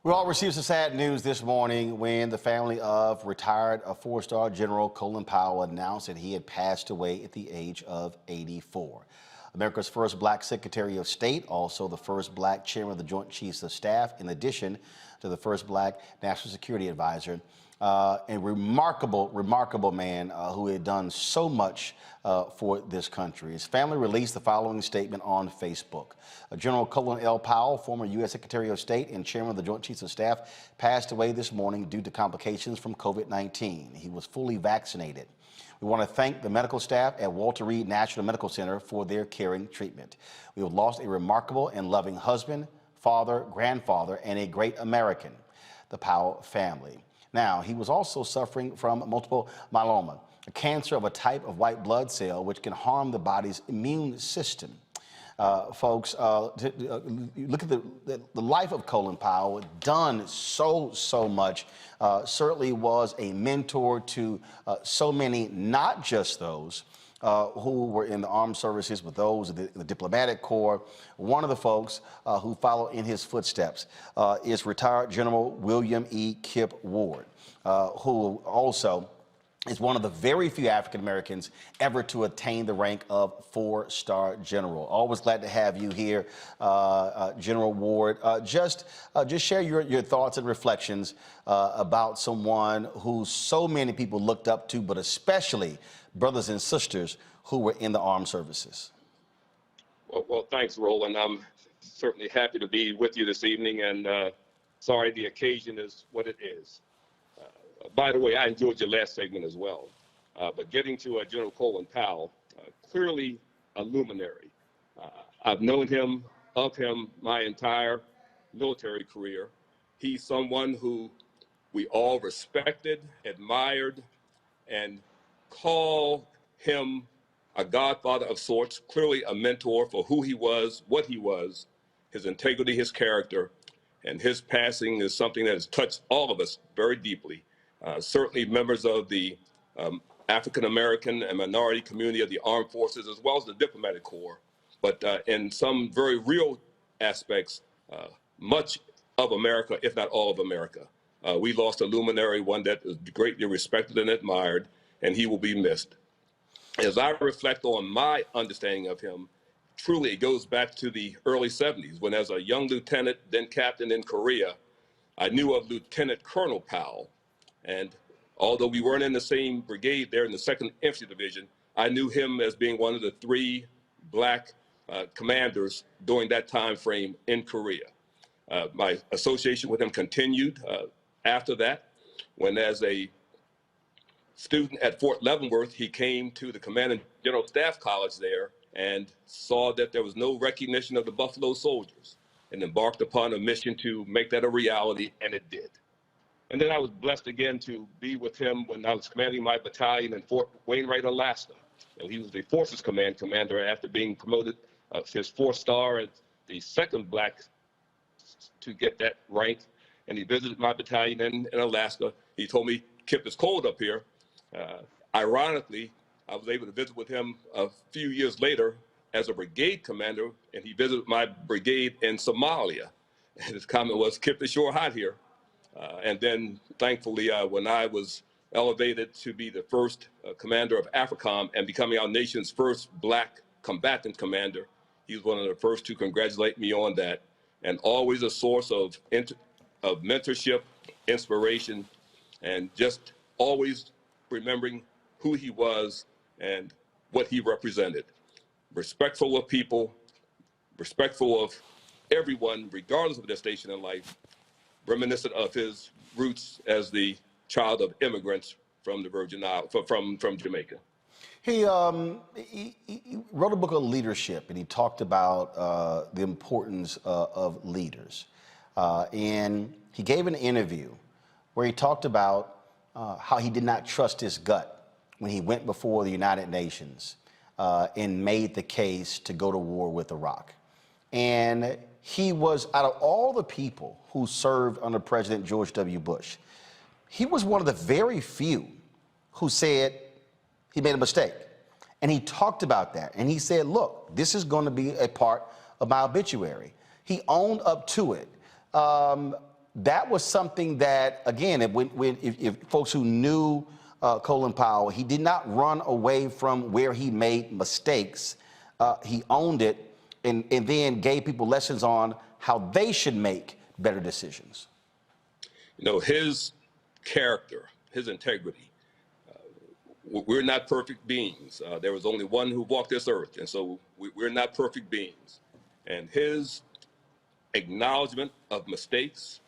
We all received some sad news this morning when the family of retired four-star General Colin Powell announced that he had passed away at the age of 84. America's first black Secretary of State, also the first black chairman of the Joint Chiefs of Staff, in addition to the first black National Security Advisor. A remarkable man who had done so much for this country. His family released the following statement on Facebook. General Colin L. Powell, former U.S. Secretary of State and Chairman of the Joint Chiefs of Staff, passed away this morning due to complications from COVID-19. He was fully vaccinated. We want to thank the medical staff at Walter Reed National Medical Center for their caring treatment. We have lost a remarkable and loving husband, father, grandfather, and a great American, the Powell family. Now, he was also suffering from multiple myeloma, a cancer of a type of white blood cell which can harm the body's immune system. Folks, look at the life of Colin Powell, done so much, certainly was a mentor to so many, not just those who were in the armed services, but those in the diplomatic corps. One of the folks who followed in his footsteps is retired General William E. Kip Ward, who also is one of the very few African Americans ever to attain the rank of four-star general. Always glad to have you here, General Ward. Just share your thoughts and reflections about someone who so many people looked up to, but especially brothers and sisters who were in the armed services. Well, thanks, Roland. I'm certainly happy to be with you this evening, and sorry the occasion is what it is. By the way, I enjoyed your last segment as well. But getting to General Colin Powell, clearly a luminary. I've known him, of him, my entire military career. He's someone who we all respected, admired, and call him a godfather of sorts, clearly a mentor for who he was, what he was, his integrity, his character, and his passing is something that has touched all of us very deeply. Certainly members of the African-American and minority community of the armed forces, as well as the diplomatic corps. But in some very real aspects, much of America, if not all of America. We lost a luminary, one that is greatly respected and admired, and he will be missed. As I reflect on my understanding of him, truly it goes back to the early 70s, when as a young lieutenant, then captain in Korea, I knew of Lieutenant Colonel Powell. And although we weren't in the same brigade there in the 2nd Infantry Division, I knew him as being one of the 3 black commanders during that time frame in Korea. My association with him continued after that, when as a student at Fort Leavenworth, he came to the Command and General Staff College there and saw that there was no recognition of the Buffalo Soldiers and embarked upon a mission to make that a reality, and it did. And then I was blessed again to be with him when I was commanding my battalion in Fort Wainwright, Alaska. And he was the Forces Command commander after being promoted his 4-star and the 2nd black to get that rank. And he visited my battalion in Alaska. He told me, Kip, it's cold up here. Ironically, I was able to visit with him a few years later as a brigade commander, and he visited my brigade in Somalia. And his comment was, Kip, it's sure hot here. And then, thankfully, when I was elevated to be the first commander of AFRICOM and becoming our nation's first black combatant commander, he was one of the first to congratulate me on that, and always a source of mentorship, inspiration, and just always remembering who he was and what he represented. Respectful of people, respectful of everyone, regardless of their station in life, reminiscent of his roots as the child of immigrants from the Virgin Islands, from Jamaica. He wrote a book on leadership, and he talked about the importance of leaders. And he gave an interview where he talked about how he did not trust his gut when he went before the United Nations and made the case to go to war with Iraq. And he was, out of all the people who served under President George W. Bush, he was one of the very few who said he made a mistake. And he talked about that. And he said, look, this is going to be a part of my obituary. He owned up to it. that was something that, again, if folks who knew Colin Powell, he did not run away from where he made mistakes. He owned it and then gave people lessons on how they should make better decisions. You know, his character, his integrity. We're not perfect beings. There was only one who walked this earth, and so we're not perfect beings. And his acknowledgement of mistakes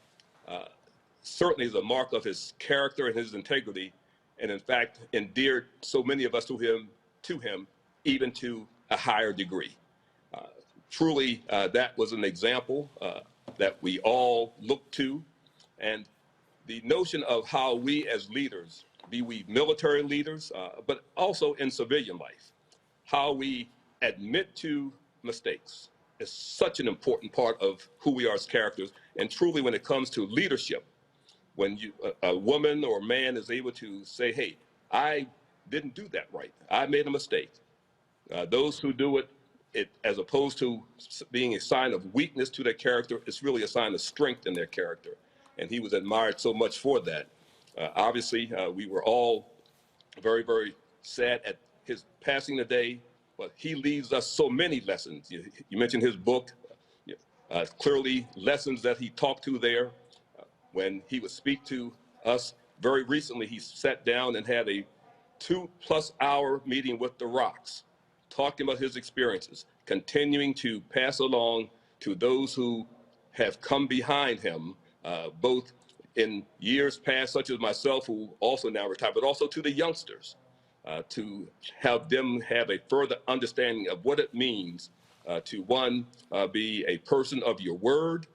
certainly is a mark of his character and his integrity, and in fact endeared so many of us to him even to a higher degree. Truly, that was an example that we all look to, and the notion of how we as leaders, be we military leaders, but also in civilian life, how we admit to mistakes is such an important part of who we are as characters. And truly, when it comes to leadership, when a woman or a man is able to say, hey, I didn't do that right, I made a mistake. Those who do it, as opposed to being a sign of weakness to their character, it's really a sign of strength in their character. And he was admired so much for that. Obviously, we were all very, very sad at his passing today, but he leaves us so many lessons. You mentioned his book, clearly lessons that he talked to there. When he would speak to us very recently, he sat down and had a 2+ hour meeting with the Rocks, talking about his experiences, continuing to pass along to those who have come behind him, both in years past, such as myself, who also now retired, but also to the youngsters, to have them have a further understanding of what it means to, one, be a person of your word,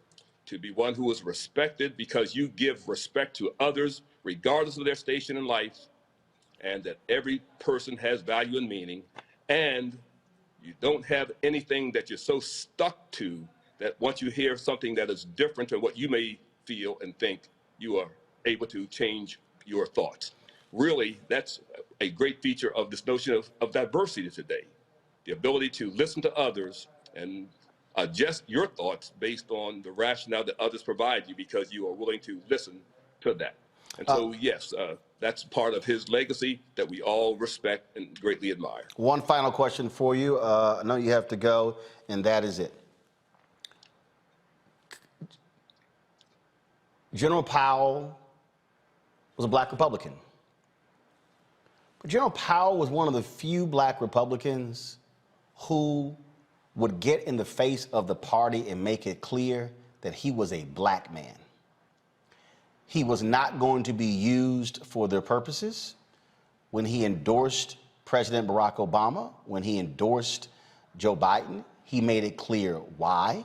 to be one who is respected because you give respect to others, regardless of their station in life, and that every person has value and meaning, and you don't have anything that you're so stuck to that once you hear something that is different than what you may feel and think, you are able to change your thoughts. Really, that's a great feature of this notion of diversity today, the ability to listen to others and adjust your thoughts based on the rationale that others provide you because you are willing to listen to that. And so, yes, that's part of his legacy that we all respect and greatly admire. One final question for you. I know you have to go, and that is it. General Powell was a black Republican. But General Powell was one of the few black Republicans who would get in the face of the party and make it clear that he was a black man. He was not going to be used for their purposes. When he endorsed President Barack Obama, when he endorsed Joe Biden, he made it clear why.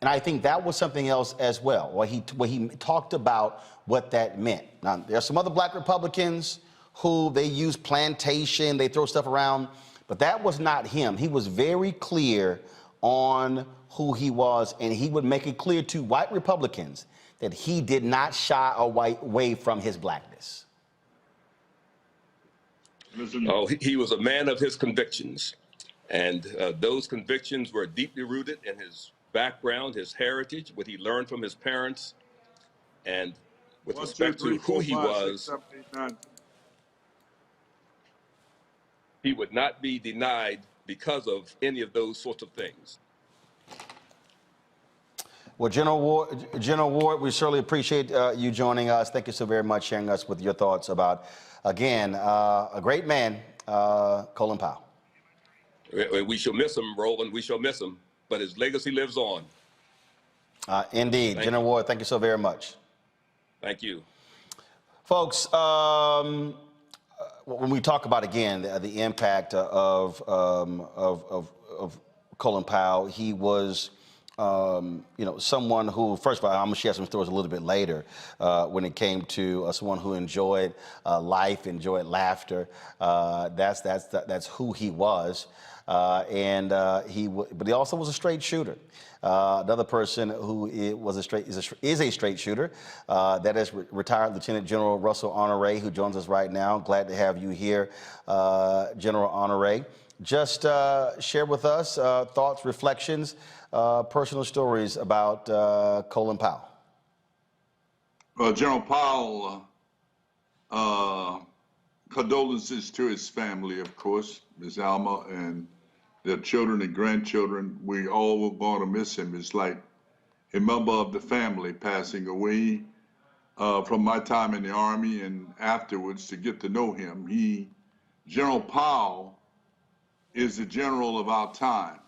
And I think that was something else as well, where he talked about what that meant. Now, there are some other black Republicans who they use plantation, they throw stuff around, but that was not him. He was very clear on who he was, and he would make it clear to white Republicans that he did not shy away from his blackness. Oh, he was a man of his convictions, and those convictions were deeply rooted in his background, his heritage, what he learned from his parents, and with respect to who he was, he would not be denied because of any of those sorts of things. Well, General Ward, we certainly appreciate you joining us. Thank you so very much, sharing us with your thoughts about, again, a great man, Colin Powell. We shall miss him, Roland. We shall miss him, but his legacy lives on. Indeed. General Ward, thank you so very much. Thank you. Folks, when we talk about, again, the impact of Colin Powell, he was someone who, first of all, I'm going to share some stories a little bit later when it came to someone who enjoyed life, enjoyed laughter. That's who he was. But he also was a straight shooter. Another person who is a straight shooter, that is retired Lieutenant General Russell Honore, who joins us right now. Glad to have you here, General Honore. Just share with us thoughts, reflections, personal stories about Colin Powell. General Powell, condolences to his family, of course, Ms. Alma and their children and grandchildren. We all were going to miss him. It's like a member of the family passing away. From my time in the Army and afterwards to get to know him, General Powell is the general of our time.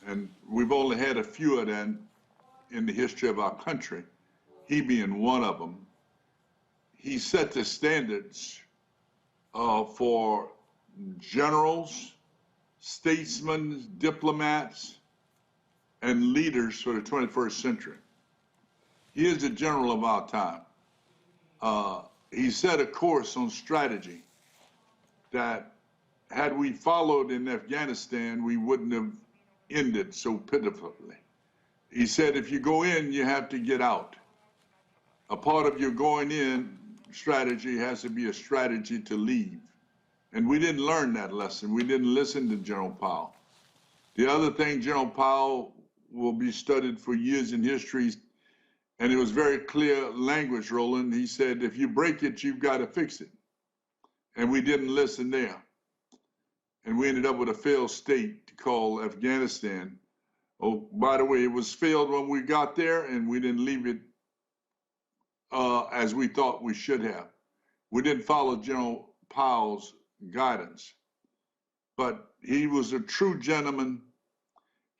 And we've only had a few of them in the history of our country, he being one of them. He set the standards for generals, statesmen, diplomats, and leaders for the 21st century. He is the general of our time. He set a course on strategy that had we followed in Afghanistan, we wouldn't have ended so pitifully. He said, if you go in, you have to get out. A part of your going in strategy has to be a strategy to leave. And we didn't learn that lesson. We didn't listen to General Powell. The other thing, General Powell will be studied for years in history, and it was very clear language, Roland. He said, if you break it, you've got to fix it. And we didn't listen there. And we ended up with a failed state to call Afghanistan. Oh, by the way, it was failed when we got there, and we didn't leave it as we thought we should have. We didn't follow General Powell's guidance. But he was a true gentleman.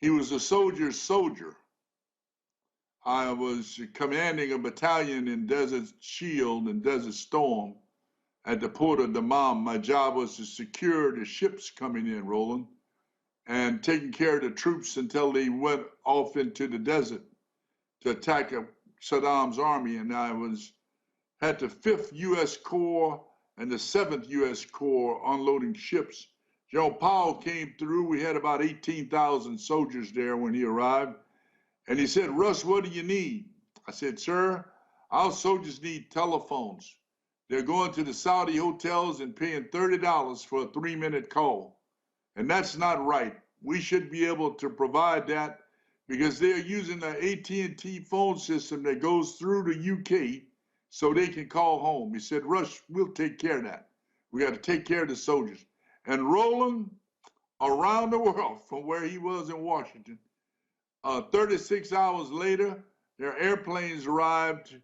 He was a soldier's soldier. I was commanding a battalion in Desert Shield and Desert Storm at the port of Dammam. My job was to secure the ships coming in, Roland, and taking care of the troops until they went off into the desert to attack Saddam's army. And I had the 5th U.S. Corps and the 7th U.S. Corps unloading ships. General Powell came through. We had about 18,000 soldiers there when he arrived. And he said, Russ, what do you need? I said, sir, our soldiers need telephones. They're going to the Saudi hotels and paying $30 for a 3-minute call. And that's not right. We should be able to provide that because they're using the AT&T phone system that goes through the UK so they can call home. He said, Russ, we'll take care of that. We got to take care of the soldiers. And Roland, around the world from where he was in Washington, 36 hours later, their airplanes arrived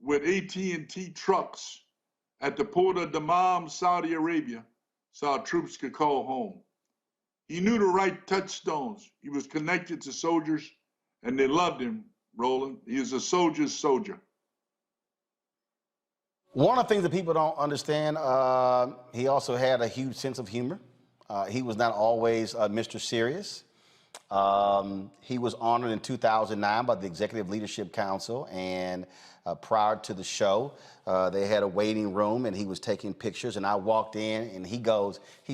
with AT&T trucks at the port of Dammam, Saudi Arabia, so our troops could call home. He knew the right touchstones. He was connected to soldiers, and they loved him, Roland. He was a soldier's soldier. One of the things that people don't understand, he also had a huge sense of humor. He was not always Mr. Serious. He was honored in 2009 by the Executive Leadership Council, and prior to the show, they had a waiting room, and he was taking pictures, and I walked in, and he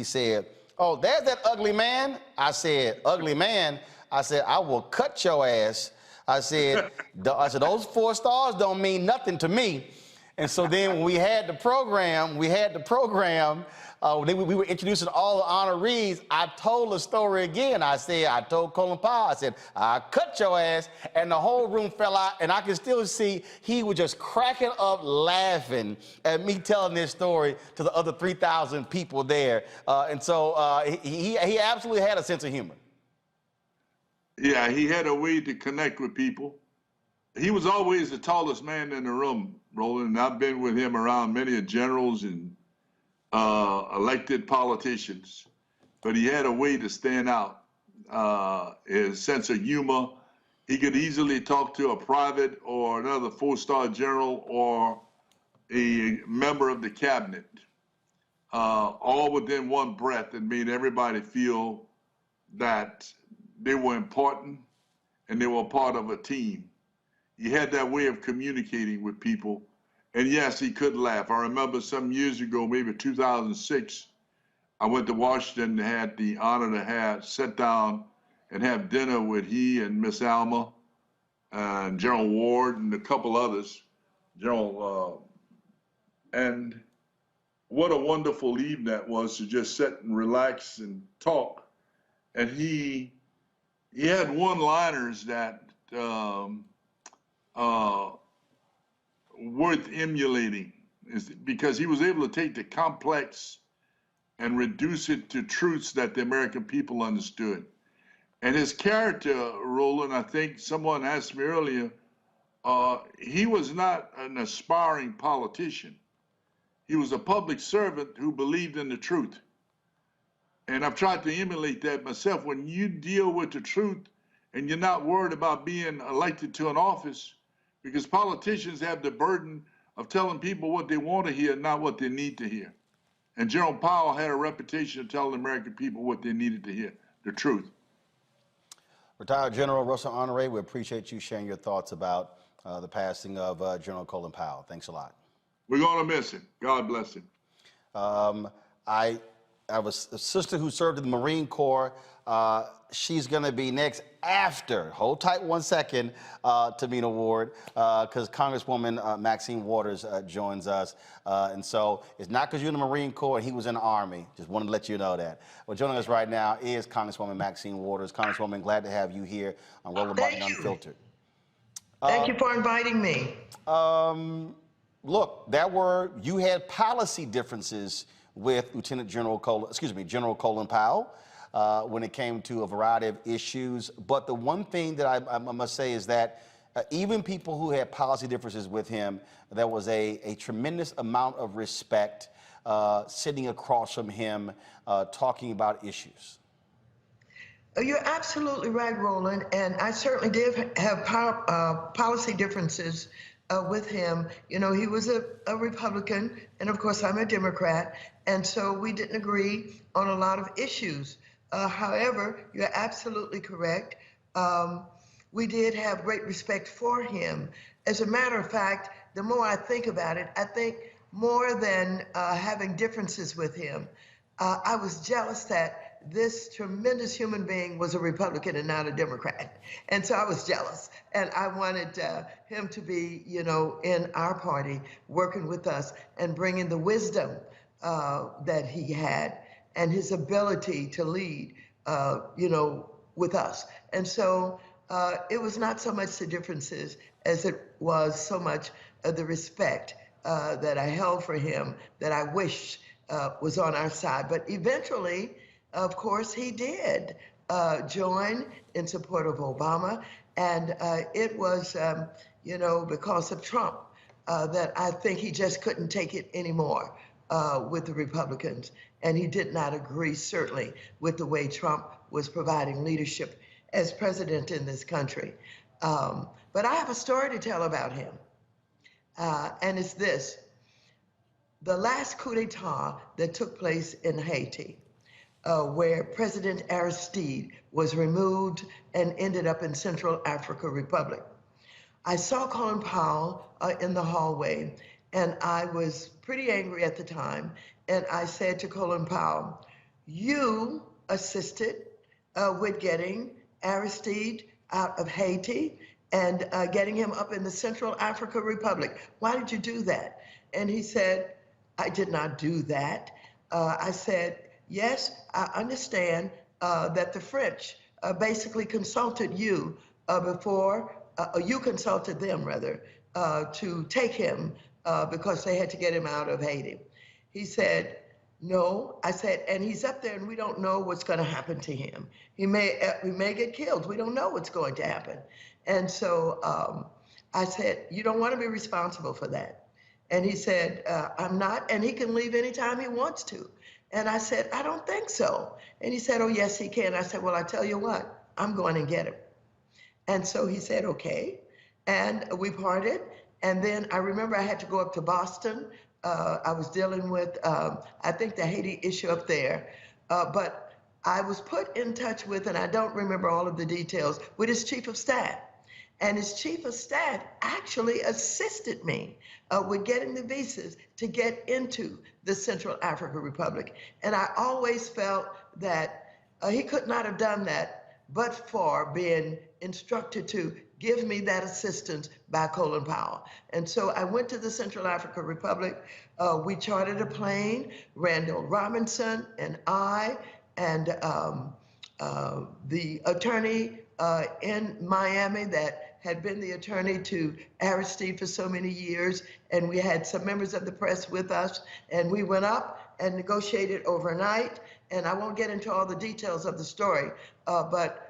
said, oh, there's that ugly man. I said, ugly man? I said, I will cut your ass. I said, those 4 stars don't mean nothing to me. And so then when we had the program, we were introducing all the honorees. I told the story again. I told Colin Powell, I said, I cut your ass, and the whole room fell out, and I can still see he was just cracking up laughing at me telling this story to the other 3,000 people there. And so he absolutely had a sense of humor. Yeah, he had a way to connect with people. He was always the tallest man in the room, Roland, and I've been with him around many generals and elected politicians, but he had a way to stand out. His sense of humor, he could easily talk to a private or another 4-star general or a member of the cabinet, all within one breath, and made everybody feel that they were important and they were part of a team. He had that way of communicating with people. And yes, he could laugh. I remember some years ago, maybe 2006, I went to Washington and had the honor to sit down and have dinner with he and Miss Alma and General Ward and a couple others. And what a wonderful evening that was to just sit and relax and talk. And he had one-liners that worth emulating, is because he was able to take the complex and reduce it to truths that the American people understood. And his character, Roland, I think someone asked me earlier, he was not an aspiring politician. He was a public servant who believed in the truth. And I've tried to emulate that myself. When you deal with the truth and you're not worried about being elected to an office, because politicians have the burden of telling people what they want to hear, not what they need to hear. And General Powell had a reputation of telling the American people what they needed to hear, the truth. Retired General Russell Honore, we appreciate you sharing your thoughts about the passing of General Colin Powell. Thanks a lot. We're going to miss him. God bless him. I have a sister who served in the Marine Corps. She's going to be next after, hold tight 1 second, Tamina Ward, because Congresswoman Maxine Waters joins us. And so it's not because you're in the Marine Corps and he was in the Army. Just wanted to let you know that. Well, joining us right now is Congresswoman Maxine Waters. Congresswoman, glad to have you here on Roland Martin Unfiltered. Thank you for inviting me. Look, you had policy differences with General Colin Powell when it came to a variety of issues. But the one thing that I must say is that even people who had policy differences with him, there was a tremendous amount of respect sitting across from him talking about issues. You're absolutely right, Roland, and I certainly did have policy differences with him. You know, he was a Republican, and of course I'm a Democrat, and so we didn't agree on a lot of issues. However, you're absolutely correct. We did have great respect for him. As a matter of fact, the more I think about it, I think more than having differences with him, I was jealous that this tremendous human being was a Republican and not a Democrat. And so I was jealous. And I wanted him to be, you know, in our party, working with us and bringing the wisdom that he had and his ability to lead, you know, with us. And so it was not so much the differences as it was so much the respect that I held for him that I wished was on our side. But eventually, of course, he did join in support of Obama. And it was, you know, because of Trump that I think he just couldn't take it anymore with the Republicans. And he did not agree, certainly, with the way Trump was providing leadership as president in this country. But I have a story to tell about him. And it's this. The last coup d'etat that took place in Haiti, where President Aristide was removed and ended up in Central African Republic. I saw Colin Powell in the hallway, and I was pretty angry at the time, and I said to Colin Powell, you assisted with getting Aristide out of Haiti and getting him up in the Central African Republic. Why did you do that? And he said, I did not do that. I said, yes, I understand that the French basically consulted you before, you consulted them rather, to take him because they had to get him out of Haiti. He said, no. I said, and he's up there and we don't know what's going to happen to him. He may get killed. We don't know what's going to happen. And so I said, you don't want to be responsible for that. And he said, I'm not, and he can leave anytime he wants to. And I said, I don't think so. And he said, oh, yes, he can. I said, well, I tell you what, I'm going and get him. And so he said, okay. And we parted. And then I remember I had to go up to Boston. I was dealing with, I think, the Haiti issue up there. But I was put in touch with, and I don't remember all of the details, with his chief of staff. And his chief of staff actually assisted me with getting the visas to get into the Central African Republic. And I always felt that he could not have done that but for being instructed to give me that assistance by Colin Powell. And so I went to the Central African Republic. We chartered a plane, Randall Robinson and I, and the attorney in Miami that had been the attorney to Aristide for so many years, and we had some members of the press with us, and we went up and negotiated overnight. And I won't get into all the details of the story, but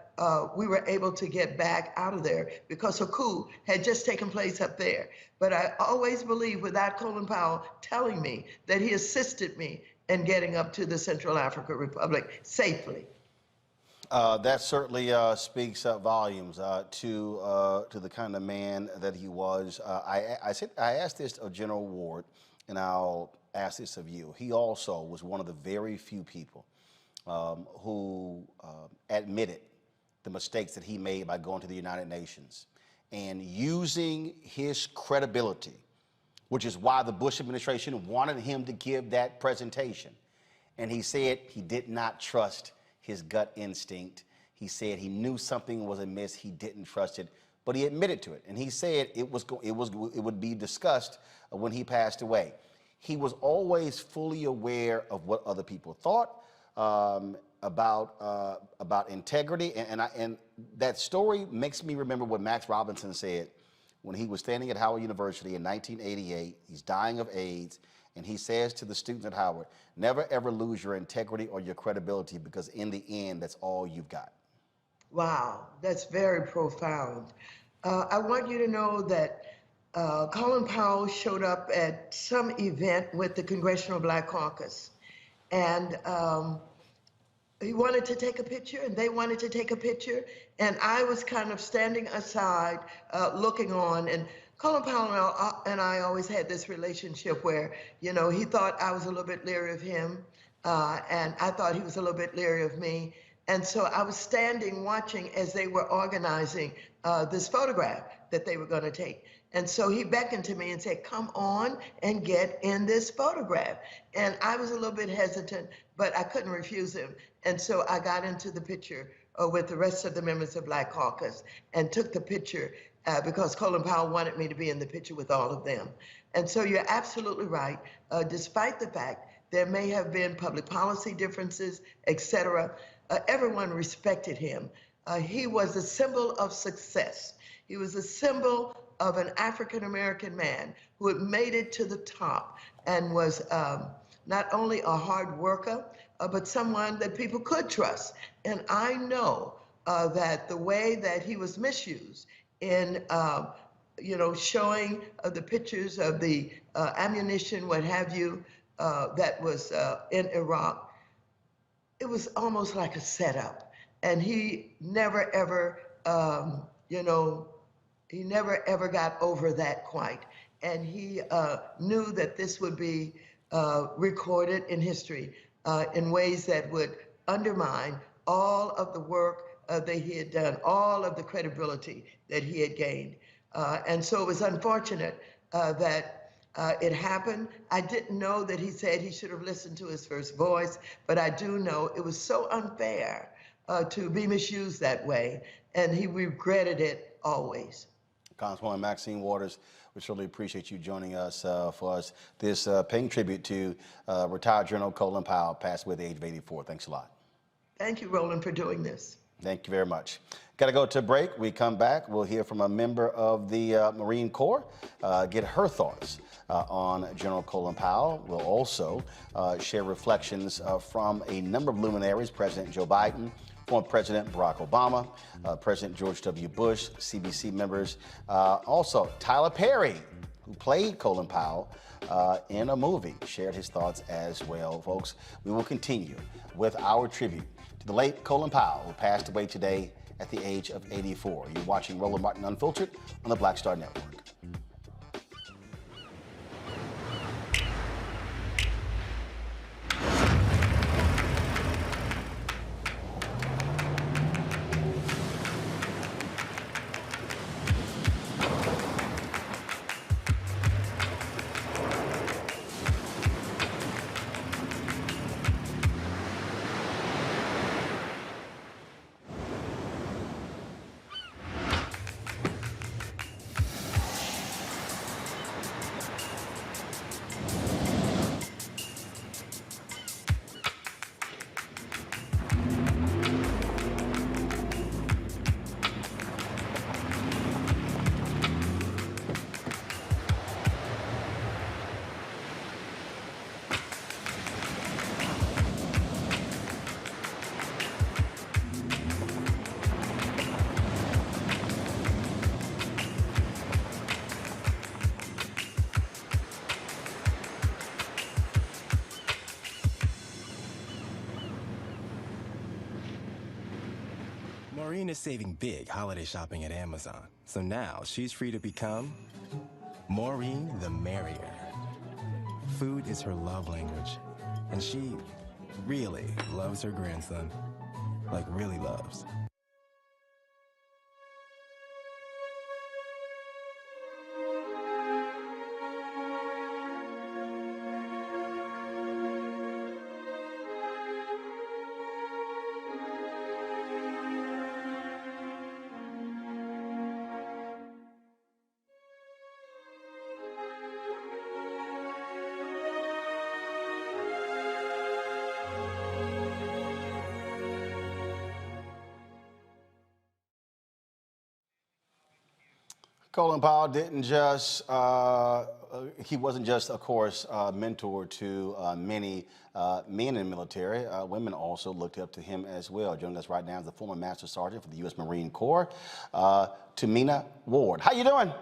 we were able to get back out of there because a coup had just taken place up there. But I always believe, without Colin Powell telling me, that he assisted me in getting up to the Central African Republic safely. That certainly speaks volumes to the kind of man that he was. I asked this of General Ward, and I'll ask this of you. He also was one of the very few people who admitted the mistakes that he made by going to the United Nations and using his credibility, which is why the Bush administration wanted him to give that presentation. And he said he did not trust his gut instinct. He said he knew something was amiss. He didn't trust it, but he admitted to it. And he said it would be discussed when he passed away. He was always fully aware of what other people thought about integrity. And that story makes me remember what Max Robinson said when he was standing at Howard University in 1988. He's dying of AIDS. And he says to the students at Howard, never ever lose your integrity or your credibility, because in the end, that's all you've got. Wow, that's very profound. I want you to know that Colin Powell showed up at some event with the Congressional Black Caucus. And he wanted to take a picture, and they wanted to take a picture. And I was kind of standing aside, looking on. And Colin Powell and I always had this relationship where, you know, he thought I was a little bit leery of him, and I thought he was a little bit leery of me. And so I was standing watching as they were organizing this photograph that they were going to take. And so he beckoned to me and said, come on and get in this photograph. And I was a little bit hesitant, but I couldn't refuse him. And so I got into the picture with the rest of the members of Black Caucus and took the picture because Colin Powell wanted me to be in the picture with all of them. And so you're absolutely right. Despite the fact there may have been public policy differences, et cetera, everyone respected him. He was a symbol of success. He was a symbol of an African-American man who had made it to the top and was not only a hard worker, but someone that people could trust. And I know that the way that he was misused in, you know, showing the pictures of the ammunition, what have you, that was in Iraq, it was almost like a setup. And he never ever, you know, he never ever got over that quite. And he knew that this would be recorded in history in ways that would undermine all of the work that he had done, all of the credibility that he had gained. And so it was unfortunate that it happened. I didn't know that he said he should have listened to his first voice, but I do know it was so unfair to be misused that way, and he regretted it always. Congresswoman Maxine Waters, we certainly appreciate you joining us for us this paying tribute to retired General Colin Powell, passed away at the age of 84. Thanks a lot. Thank you, Roland, for doing this. Thank you very much. Got to go to a break. We come back. We'll hear from a member of the Marine Corps, get her thoughts on General Colin Powell. We'll also share reflections from a number of luminaries, President Joe Biden, former President Barack Obama, President George W. Bush, CBC members, also Tyler Perry, who played Colin Powell in a movie, shared his thoughts as well. Folks, we will continue with our tribute to the late Colin Powell, who passed away today at the age of 84. You're watching Roland Martin Unfiltered on the Black Star Network. saving big holiday shopping at Amazon. So now she's free to become Maureen the Merrier. Food is her love language, and she really loves her grandson. Like, really loves. Colin Powell didn't just, he wasn't just, of course, a mentor to many men in the military. Women also looked up to him as well. Joining us right now is the former Master Sergeant for the U.S. Marine Corps, Tamina Ward. How you doing?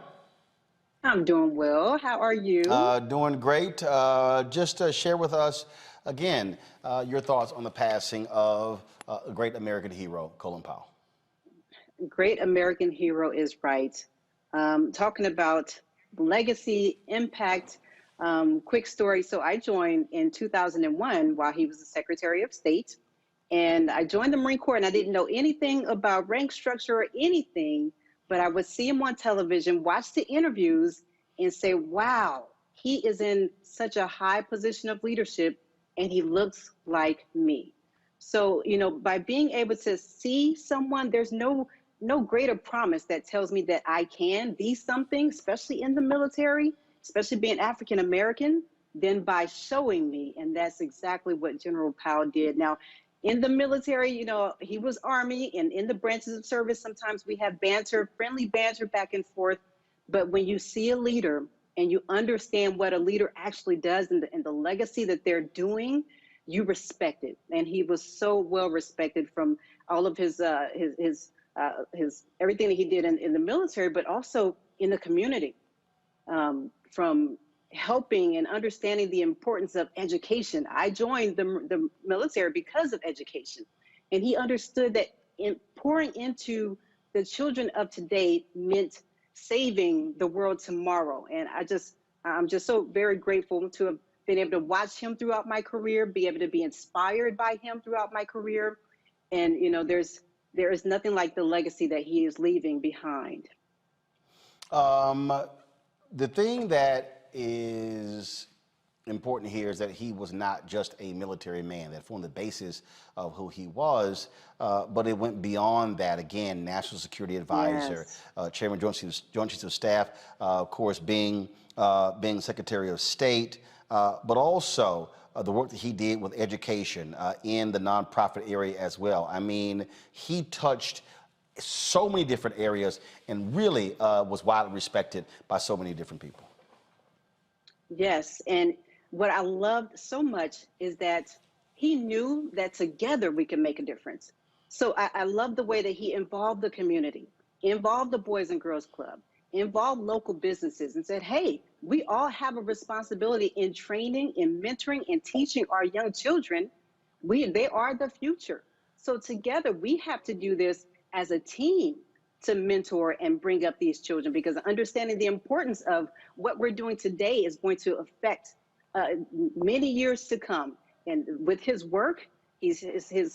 I'm doing well. How are you? Doing great. Just share with us, again, your thoughts on the passing of a great American hero, Colin Powell. Great American hero is right. Talking about legacy, impact, quick story. So I joined in 2001 while he was the Secretary of State. And I joined the Marine Corps and I didn't know anything about rank structure or anything, but I would see him on television, watch the interviews and say, wow, he is in such a high position of leadership and he looks like me. So, you know, by being able to see someone, there's no greater promise that tells me that I can be something, especially in the military, especially being African American, than by showing me. And that's exactly what General Powell did. Now, in the military, you know, he was Army, and in the branches of service, sometimes we have banter, friendly banter back and forth. But when you see a leader and you understand what a leader actually does and the legacy that they're doing, you respect it. And he was so well respected from all of his everything that he did in the military, but also in the community, from helping and understanding the importance of education. I joined the military because of education, and he understood that pouring into the children of today meant saving the world tomorrow. And I'm just so very grateful to have been able to watch him throughout my career, be able to be inspired by him throughout my career. And, you know, there is nothing like the legacy that he is leaving behind. The thing that is important here is that he was not just a military man. That formed the basis of who he was, but it went beyond that. Again, National Security Advisor, yes. Chairman, Joint Chiefs of Staff, of course, being Secretary of State, but also the work that he did with education in the nonprofit area as well. I mean, he touched so many different areas and really was widely respected by so many different people. Yes, and what I loved so much is that he knew that together we can make a difference. So I love the way that he involved the community, involved the Boys and Girls Club, involved local businesses and said, hey, we all have a responsibility in training, in mentoring, and teaching our young children. They are the future. So together we have to do this as a team to mentor and bring up these children, because understanding the importance of what we're doing today is going to affect many years to come. And with his work, the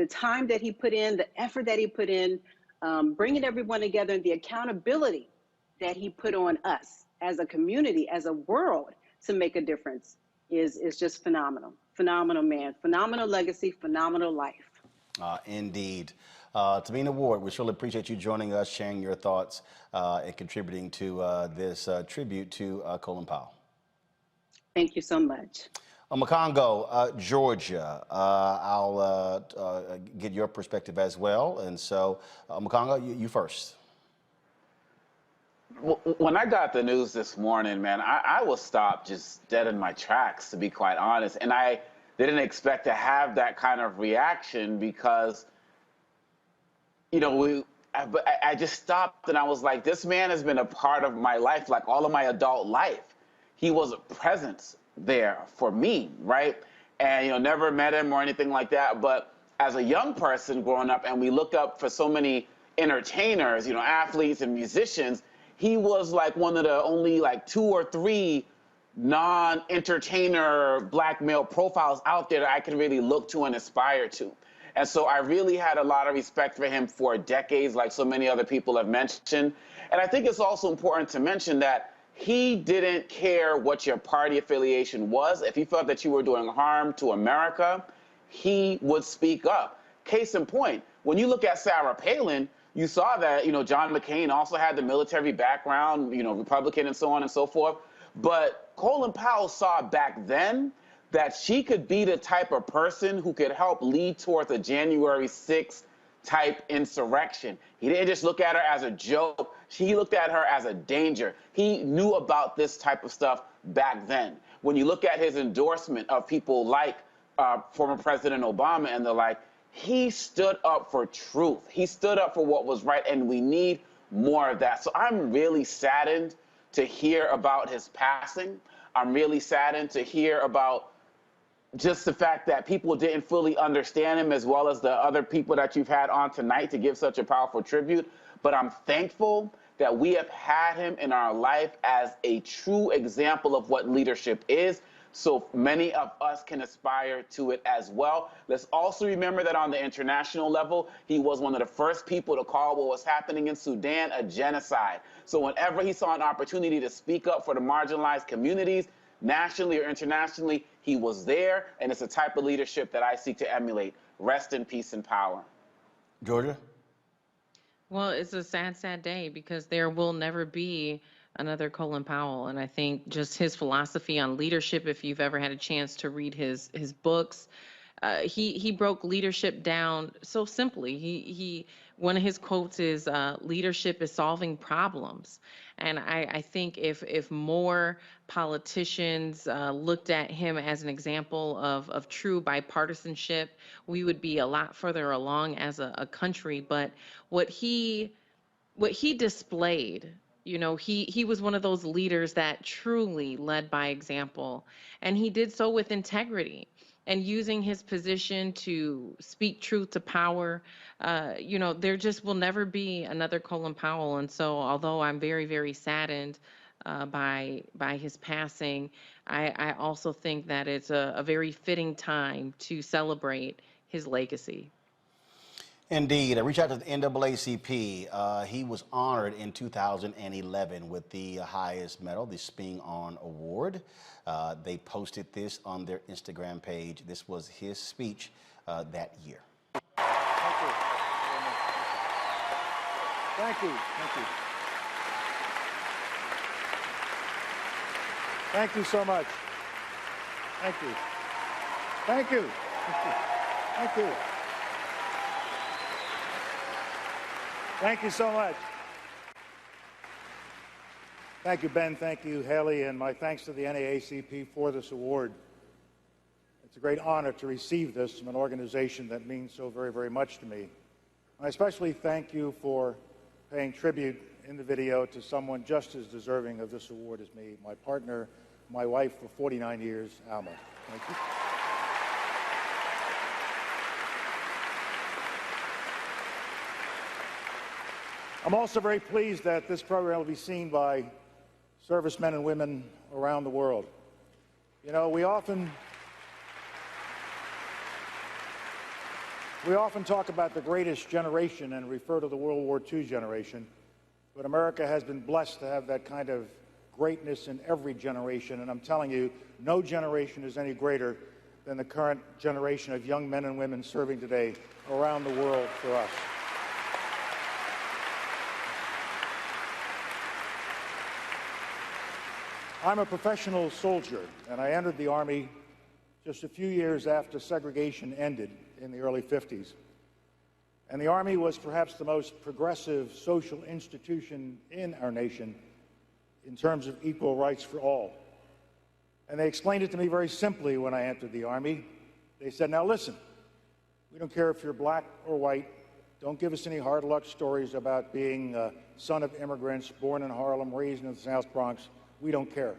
time that he put in, the effort that he put in, bringing everyone together, and the accountability that he put on us as a community, as a world, to make a difference is just phenomenal. Phenomenal man, phenomenal legacy, phenomenal life. Indeed. Tamina Ward, we surely appreciate you joining us, sharing your thoughts, and contributing to this tribute to Colin Powell. Thank you so much. Makongo, Georgia, I'll get your perspective as well. And so, Makongo, you first. When I got the news this morning, man, I was stopped just dead in my tracks, to be quite honest. And I didn't expect to have that kind of reaction because, you know, I just stopped and I was like, this man has been a part of my life, like all of my adult life. He was a presence there for me, right? And, you know, never met him or anything like that. But as a young person growing up, and we looked up for so many entertainers, athletes and musicians, he was like one of the only like 2 or 3 non-entertainer black male profiles out there that I could really look to and aspire to. And so I really had a lot of respect for him for decades, like so many other people have mentioned. And I think it's also important to mention that he didn't care what your party affiliation was. If he felt that you were doing harm to America, he would speak up. Case in point, when you look at Sarah Palin, you saw that, John McCain also had the military background, Republican and so on and so forth. But Colin Powell saw back then that she could be the type of person who could help lead towards a January 6th type insurrection. He didn't just look at her as a joke. He looked at her as a danger. He knew about this type of stuff back then. When you look at his endorsement of people like former President Obama and the like, he stood up for truth. He stood up for what was right, and we need more of that. So I'm really saddened to hear about his passing. I'm really saddened to hear about just the fact that people didn't fully understand him, as well as the other people that you've had on tonight to give such a powerful tribute. But I'm thankful that we have had him in our life as a true example of what leadership is, so many of us can aspire to it as well. Let's also remember that on the international level, he was one of the first people to call what was happening in Sudan a genocide. So whenever he saw an opportunity to speak up for the marginalized communities, nationally or internationally, he was there, and it's a type of leadership that I seek to emulate. Rest in peace and power. Georgia? Well, it's a sad, sad day because there will never be another Colin Powell. And I think just his philosophy on leadership, if you've ever had a chance to read his books, he broke leadership down so simply. He one of his quotes is, leadership is solving problems. And I think if more politicians looked at him as an example of true bipartisanship, we would be a lot further along as a country. But what he displayed, he was one of those leaders that truly led by example, and he did so with integrity and using his position to speak truth to power. There just will never be another Colin Powell. And so although I'm very, very saddened by his passing, I also think that it's a very fitting time to celebrate his legacy. Indeed. I reached out to the NAACP. He was honored in 2011 with the highest medal, the Sping On Award. They posted this on their Instagram page. This was his speech that year. Thank you. Thank you. Thank you. Thank you so much. Thank you. Thank you. Thank you. Thank you. Thank you so much. Thank you, Ben. Thank you, Haley, and my thanks to the NAACP for this award. It's a great honor to receive this from an organization that means so very, very much to me. I especially thank you for paying tribute in the video to someone just as deserving of this award as me, my partner, my wife for 49 years, Alma. Thank you. I'm also very pleased that this program will be seen by servicemen and women around the world. We often talk about the greatest generation and refer to the World War II generation, but America has been blessed to have that kind of greatness in every generation, and I'm telling you, no generation is any greater than the current generation of young men and women serving today around the world for us. I'm a professional soldier, and I entered the Army just a few years after segregation ended in the early 50s. And the Army was perhaps the most progressive social institution in our nation in terms of equal rights for all. And they explained it to me very simply when I entered the Army. They said, now listen, we don't care if you're black or white. Don't give us any hard luck stories about being a son of immigrants, born in Harlem, raised in the South Bronx. We don't care.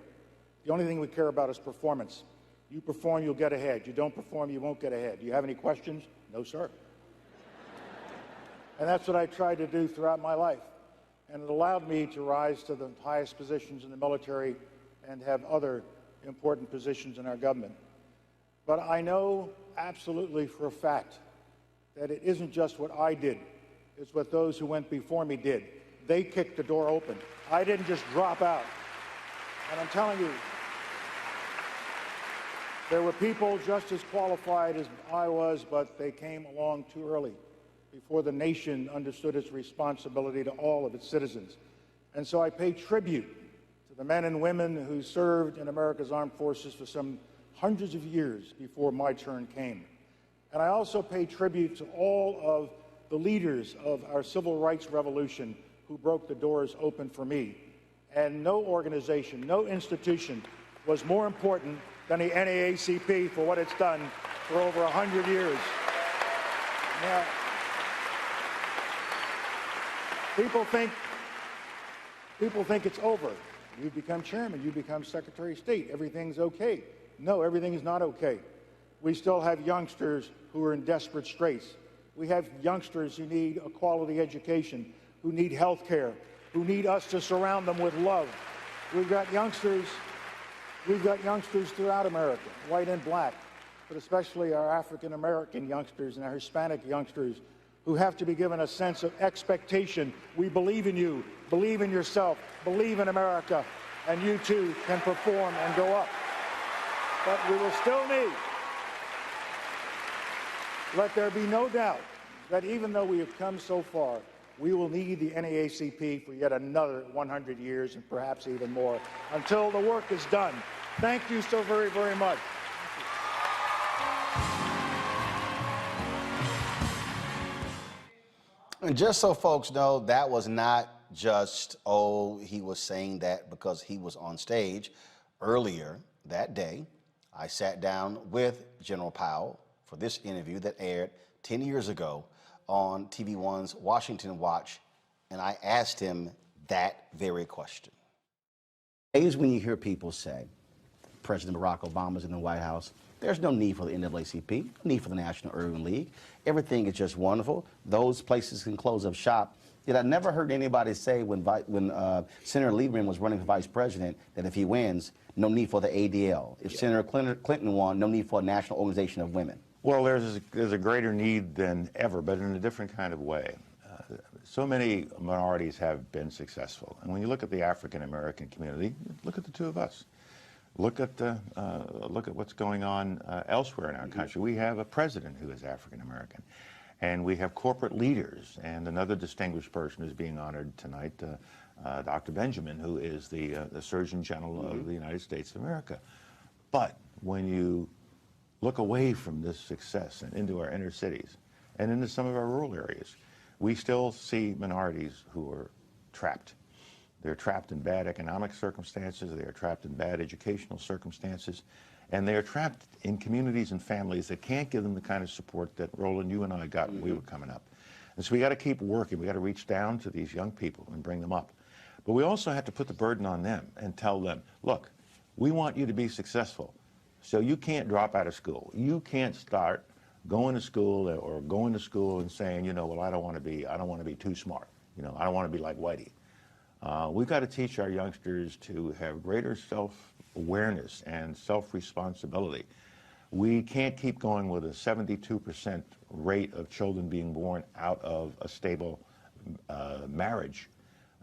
The only thing we care about is performance. You perform, you'll get ahead. You don't perform, you won't get ahead. Do you have any questions? No, sir. And that's what I tried to do throughout my life. And it allowed me to rise to the highest positions in the military and have other important positions in our government. But I know absolutely for a fact that it isn't just what I did, it's what those who went before me did. They kicked the door open. I didn't just drop out. And I'm telling you, there were people just as qualified as I was, but they came along too early, before the nation understood its responsibility to all of its citizens. And so I pay tribute to the men and women who served in America's armed forces for some hundreds of years before my turn came. And I also pay tribute to all of the leaders of our civil rights revolution who broke the doors open for me. And no organization, no institution was more important than the NAACP for what it's done for over 100 years. Now, people think it's over. You become chairman, you become Secretary of State, everything's okay. No, everything is not okay. We still have youngsters who are in desperate straits. We have youngsters who need a quality education, who need health care, who need us to surround them with love. We've got youngsters throughout America, white and black, but especially our African American youngsters and our Hispanic youngsters who have to be given a sense of expectation. We believe in you, believe in yourself, believe in America, and you too can perform and go up. But we will still need, let there be no doubt that even though we have come so far, we will need the NAACP for yet another 100 years and perhaps even more until the work is done. Thank you so very, very much. And just so folks know, that was not just, oh, he was saying that because he was on stage. Earlier that day, I sat down with General Powell for this interview that aired 10 years ago on TV One's Washington Watch, and I asked him that very question. Days when you hear people say, President Barack Obama's in the White House, there's no need for the NAACP, no need for the National Urban League. Everything is just wonderful. Those places can close up shop. Yet I never heard anybody say when Senator Lieberman was running for vice president that if he wins, no need for the ADL. If Senator Clinton won, no need for a national organization of women. Well, there's a greater need than ever, but in a different kind of way. So many minorities have been successful. And when you look at the African American community, look at the two of us. Look at what's going on elsewhere in our country. We have a president who is African American, and we have corporate leaders. And another distinguished person is being honored tonight, Dr. Benjamin, who is the Surgeon General of the United States of America. But when you look away from this success and into our inner cities and into some of our rural areas, we still see minorities who are trapped. They're trapped in bad economic circumstances, they are trapped in bad educational circumstances, and they are trapped in communities and families that can't give them the kind of support that Roland, you and I got when we were coming up. And so we got to keep working. We got to reach down to these young people and bring them up. But we also have to put the burden on them and tell them, look, we want you to be successful. So you can't drop out of school. You can't start going to school and saying, you know, well, I don't want to be too smart. You know, I don't want to be like Whitey. We've got to teach our youngsters to have greater self-awareness and self-responsibility. We can't keep going with a 72% rate of children being born out of a stable marriage.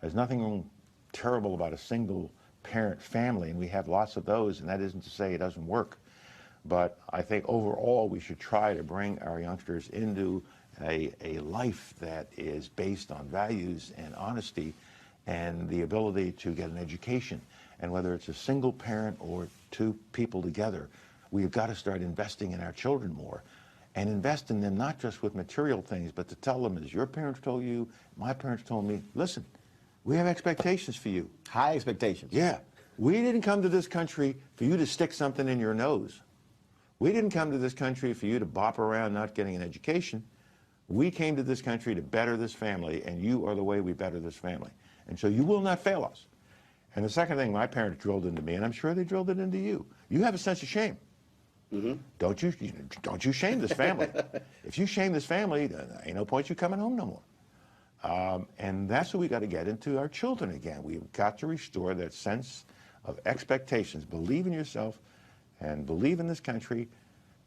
There's nothing terrible about a single-parent family, and we have lots of those, and that isn't to say it doesn't work. But I think overall we should try to bring our youngsters into a life that is based on values and honesty and the ability to get an education. And whether it's a single parent or two people together, we've got to start investing in our children more and invest in them not just with material things, but to tell them, as your parents told you, my parents told me, listen, we have expectations for you. High expectations. Yeah. We didn't come to this country for you to stick something in your nose. We didn't come to this country for you to bop around not getting an education. We came to this country to better this family, and you are the way we better this family. And so you will not fail us. And the second thing my parents drilled into me, and I'm sure they drilled it into you, you have a sense of shame. Don't you shame this family. If you shame this family, then ain't no point you coming home no more. And that's what we got to get into our children again. We've got to restore that sense of expectations. Believe in yourself and believe in this country,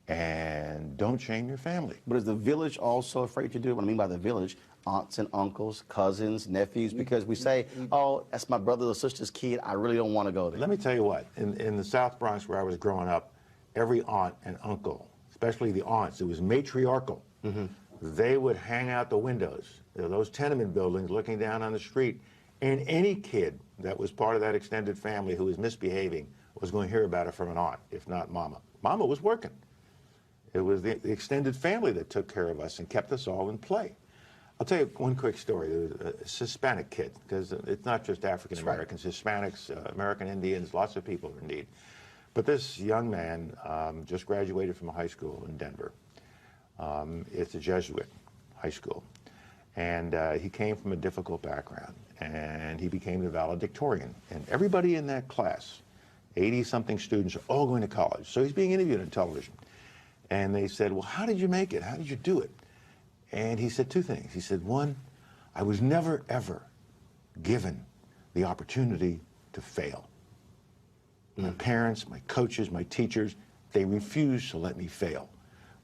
and don't shame your family. But is the village also afraid to do it? What I mean by the village, aunts and uncles, cousins, nephews, because we say, oh, that's my brother or sister's kid, I really don't want to go there. Let me tell you what, in the South Bronx where I was growing up, every aunt and uncle, especially the aunts, it was matriarchal. They would hang out the windows, those tenement buildings looking down on the street, and any kid that was part of that extended family who was misbehaving was going to hear about it from an aunt, if not mama. Mama was working. It was the extended family that took care of us and kept us all in play. I'll tell you one quick story. There was a Hispanic kid, because it's not just African Americans, Hispanics, American Indians, lots of people are in need. But this young man just graduated from a high school in Denver. It's a Jesuit high school. And he came from a difficult background, and he became the valedictorian. And everybody in that class, 80-something students, are all going to college. So he's being interviewed on television. And they said, well, how did you make it? How did you do it? And he said two things. He said, one, I was never, ever given the opportunity to fail. My parents, my coaches, my teachers, they refused to let me fail.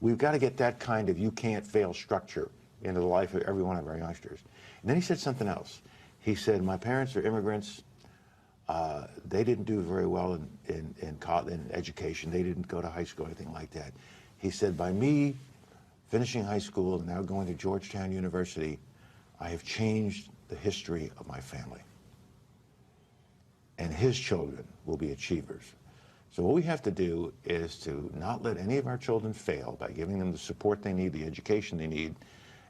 We've got to get that kind of you can't fail structure into the life of every one of our youngsters. And then he said something else. He said, my parents are immigrants. They didn't do very well in education. They didn't go to high school or anything like that. He said, by me finishing high school and now going to Georgetown University, I have changed the history of my family. And his children will be achievers. So what we have to do is to not let any of our children fail by giving them the support they need, the education they need,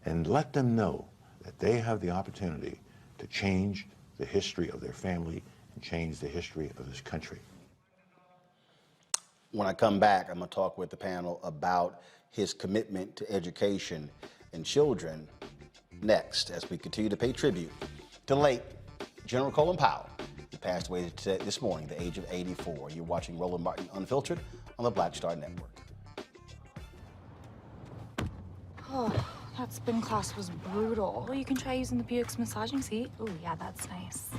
and let them know that they have the opportunity to change the history of their family and change the history of this country. When I come back, I'm going to talk with the panel about his commitment to education and children next, as we continue to pay tribute to late General Colin Powell, who passed away this morning at the age of 84. You're watching Roland Martin Unfiltered on the Black Star Network. Oh, that spin class was brutal. Well, you can try using the Buick's massaging seat. Oh, yeah, that's nice.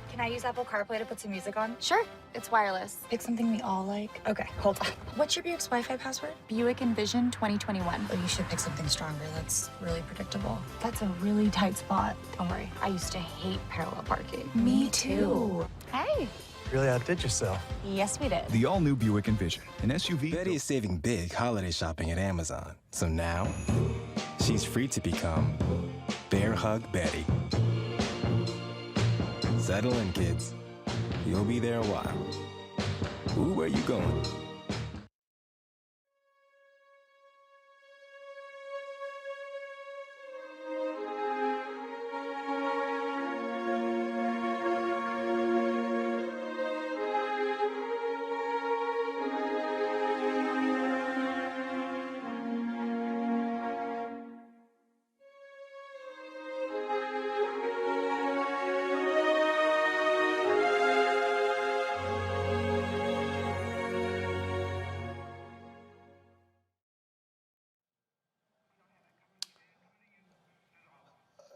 Can I use Apple CarPlay to put some music on? Sure, it's wireless. Pick something we all like. Okay, hold on. What's your Buick's Wi-Fi password? Buick Envision 2021. Oh, you should pick something stronger. That's really predictable. That's a really tight spot. Don't worry, I used to hate parallel parking. Me too. Hey. Really outdid yourself. Yes, we did. The all-new Buick Envision, an SUV. Betty is saving big holiday shopping at Amazon. So now, she's free to become Bear Hug Betty. Settle in, kids. You'll be there a while. Ooh, where you going?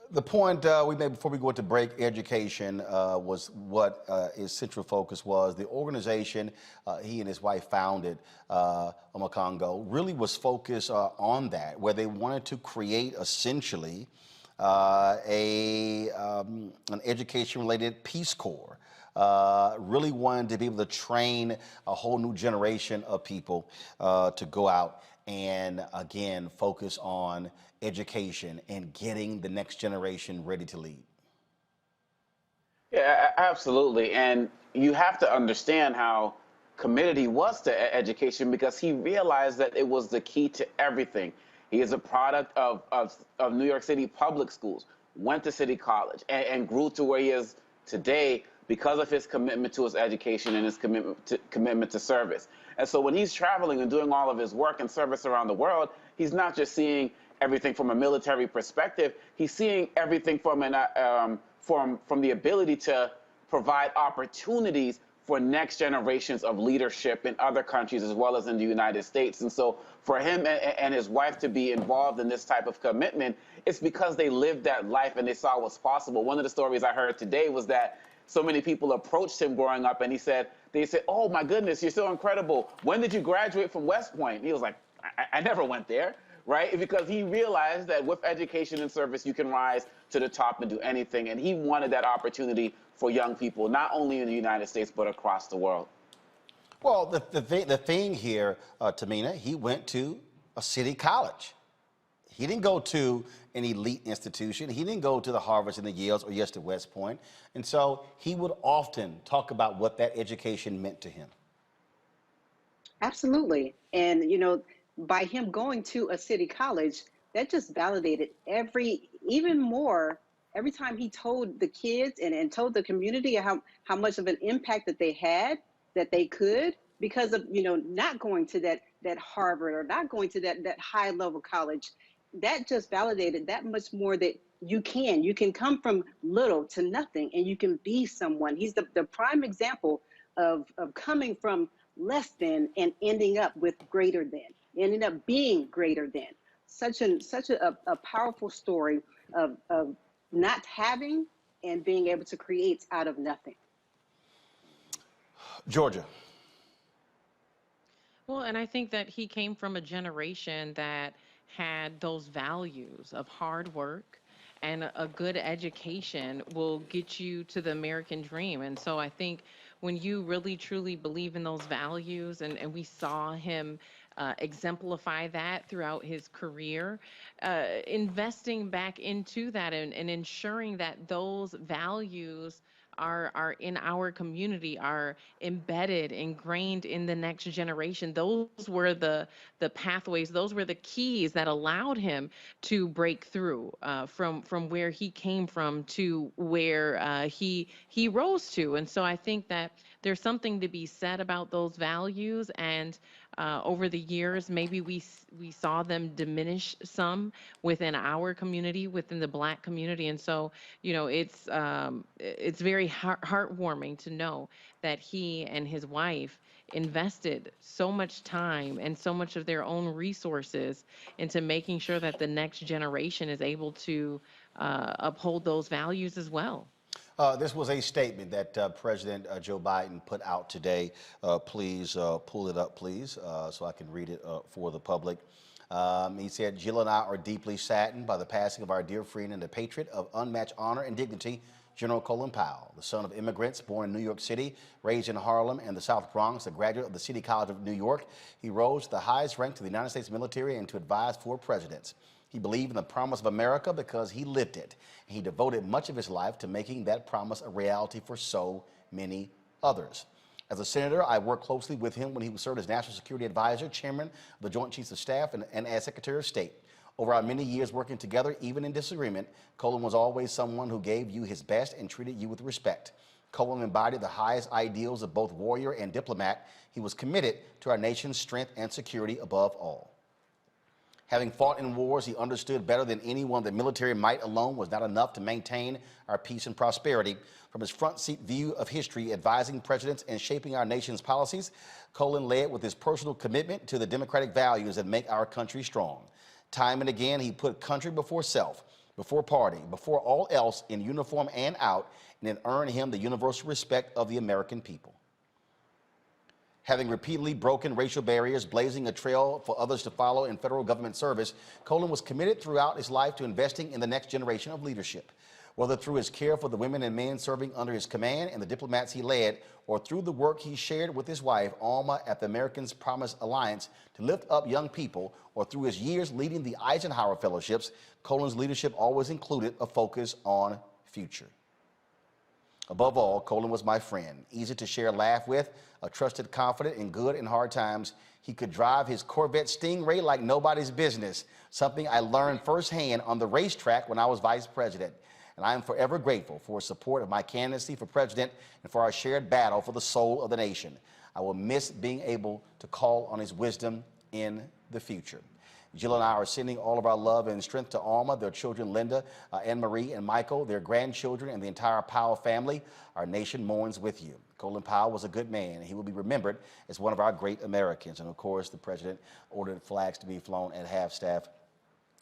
The point we made before we go into break, education, was what his central focus was. The organization he and his wife founded, Omakongo, really was focused on that, where they wanted to create essentially an education-related Peace Corps. Really wanted to be able to train a whole new generation of people to go out and, again, focus on education and getting the next generation ready to lead. Yeah, absolutely. And you have to understand how committed he was to education, because he realized that it was the key to everything. He is a product of New York City public schools, went to City College, and grew to where he is today because of his commitment to his education and his commitment to service. And so when he's traveling and doing all of his work and service around the world, he's not just seeing everything from a military perspective. He's seeing everything from the ability to provide opportunities for next generations of leadership in other countries as well as in the United States. And so for him and his wife to be involved in this type of commitment, it's because they lived that life and they saw what's possible. One of the stories I heard today was that so many people approached him growing up and they said, oh my goodness, you're so incredible. When did you graduate from West Point? He was like, I never went there, right? Because he realized that with education and service, you can rise to the top and do anything. And he wanted that opportunity for young people, not only in the United States, but across the world. Well, the thing here, Tamina, he went to a city college. He didn't go to an elite institution. He didn't go to the Harvards and the Yales or yes to West Point. And so he would often talk about what that education meant to him. Absolutely. And, you know, by him going to a city college, that just validated even more every time he told the kids and told the community how much of an impact that they had, that they could, because of, you know, not going to that Harvard or not going to that high level college. That just validated that much more that you can come from little to nothing and you can be someone. He's the prime example of coming from less than and ending up with greater than, ending up being greater than. Such a powerful story of not having and being able to create out of nothing. Georgia. Well, and I think that he came from a generation that had those values of hard work, and a good education will get you to the American dream. And so I think when you really truly believe in those values, and we saw him exemplify that throughout his career, investing back into that and ensuring that those values are in our community, are embedded, ingrained in the next generation. Those were the pathways, those were the keys that allowed him to break through from where he came from to where he rose to. And so I think that there's something to be said about those values. And over the years, maybe we saw them diminish some within our community, within the Black community. And so, you know, it's very heartwarming to know that he and his wife invested so much time and so much of their own resources into making sure that the next generation is able to uphold those values as well. This was a statement that President Joe Biden put out today. Please pull it up, please, so I can read it for the public. He said, Jill and I are deeply saddened by the passing of our dear friend and the patriot of unmatched honor and dignity, General Colin Powell, the son of immigrants born in New York City, raised in Harlem and the South Bronx, a graduate of the City College of New York. He rose to the highest rank to the United States military and to advise 4 presidents. He believed in the promise of America because he lived it. He devoted much of his life to making that promise a reality for so many others. As a senator, I worked closely with him when he served as National Security Advisor, Chairman of the Joint Chiefs of Staff, and as Secretary of State. Over our many years working together, even in disagreement, Colin was always someone who gave you his best and treated you with respect. Colin embodied the highest ideals of both warrior and diplomat. He was committed to our nation's strength and security above all. Having fought in wars, he understood better than anyone that military might alone was not enough to maintain our peace and prosperity. From his front seat view of history, advising presidents and shaping our nation's policies, Colin led with his personal commitment to the democratic values that make our country strong. Time and again, he put country before self, before party, before all else, in uniform and out, and it earned him the universal respect of the American people. Having repeatedly broken racial barriers, blazing a trail for others to follow in federal government service, Colin was committed throughout his life to investing in the next generation of leadership. Whether through his care for the women and men serving under his command and the diplomats he led, or through the work he shared with his wife, Alma, at the Americans Promise Alliance to lift up young people, or through his years leading the Eisenhower Fellowships, Colin's leadership always included a focus on future. Above all, Colin was my friend, easy to share a laugh with, a trusted confidant in good and hard times. He could drive his Corvette Stingray like nobody's business, something I learned firsthand on the racetrack when I was vice president. And I am forever grateful for his support of my candidacy for president and for our shared battle for the soul of the nation. I will miss being able to call on his wisdom in the future. Jill and I are sending all of our love and strength to Alma, their children Linda, Anne-Marie, and Michael, their grandchildren, and the entire Powell family. Our nation mourns with you. Colin Powell was a good man, and he will be remembered as one of our great Americans. And of course, the president ordered flags to be flown at half-staff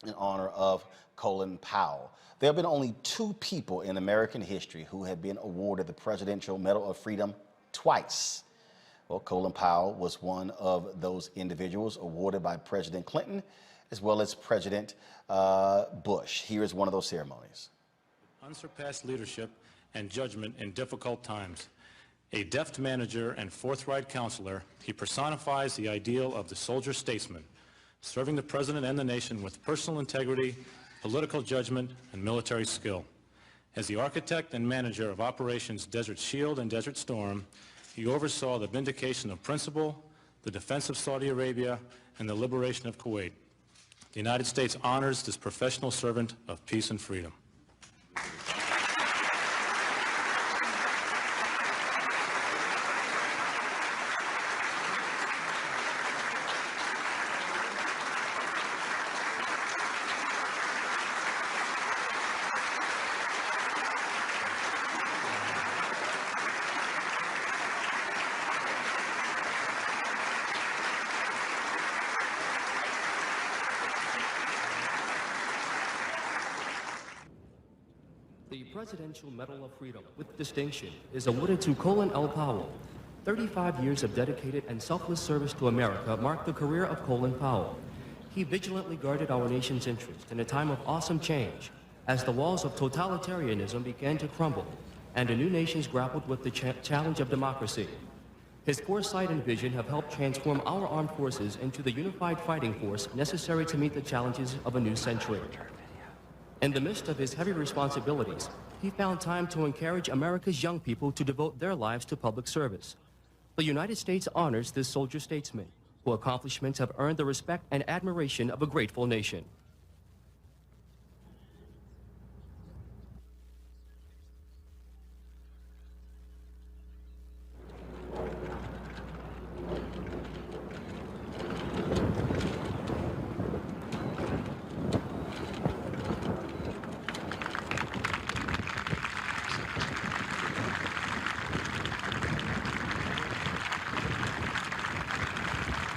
in honor of Colin Powell. There have been only 2 people in American history who have been awarded the Presidential Medal of Freedom twice. Well, Colin Powell was one of those individuals awarded by President Clinton as well as President Bush. Here is one of those ceremonies. Unsurpassed leadership and judgment in difficult times. A deft manager and forthright counselor, he personifies the ideal of the soldier statesman, serving the president and the nation with personal integrity, political judgment, and military skill. As the architect and manager of Operations Desert Shield and Desert Storm, he oversaw the vindication of principle, the defense of Saudi Arabia, and the liberation of Kuwait. The United States honors this professional servant of peace and freedom. The Presidential Medal of Freedom with distinction is awarded to Colin L. Powell. 35 years of dedicated and selfless service to America marked the career of Colin Powell. He vigilantly guarded our nation's interest in a time of awesome change, as the walls of totalitarianism began to crumble and a new nations grappled with the challenge of democracy. His foresight and vision have helped transform our armed forces into the unified fighting force necessary to meet the challenges of a new century. In the midst of his heavy responsibilities, he found time to encourage America's young people to devote their lives to public service. The United States honors this soldier statesman, whose accomplishments have earned the respect and admiration of a grateful nation.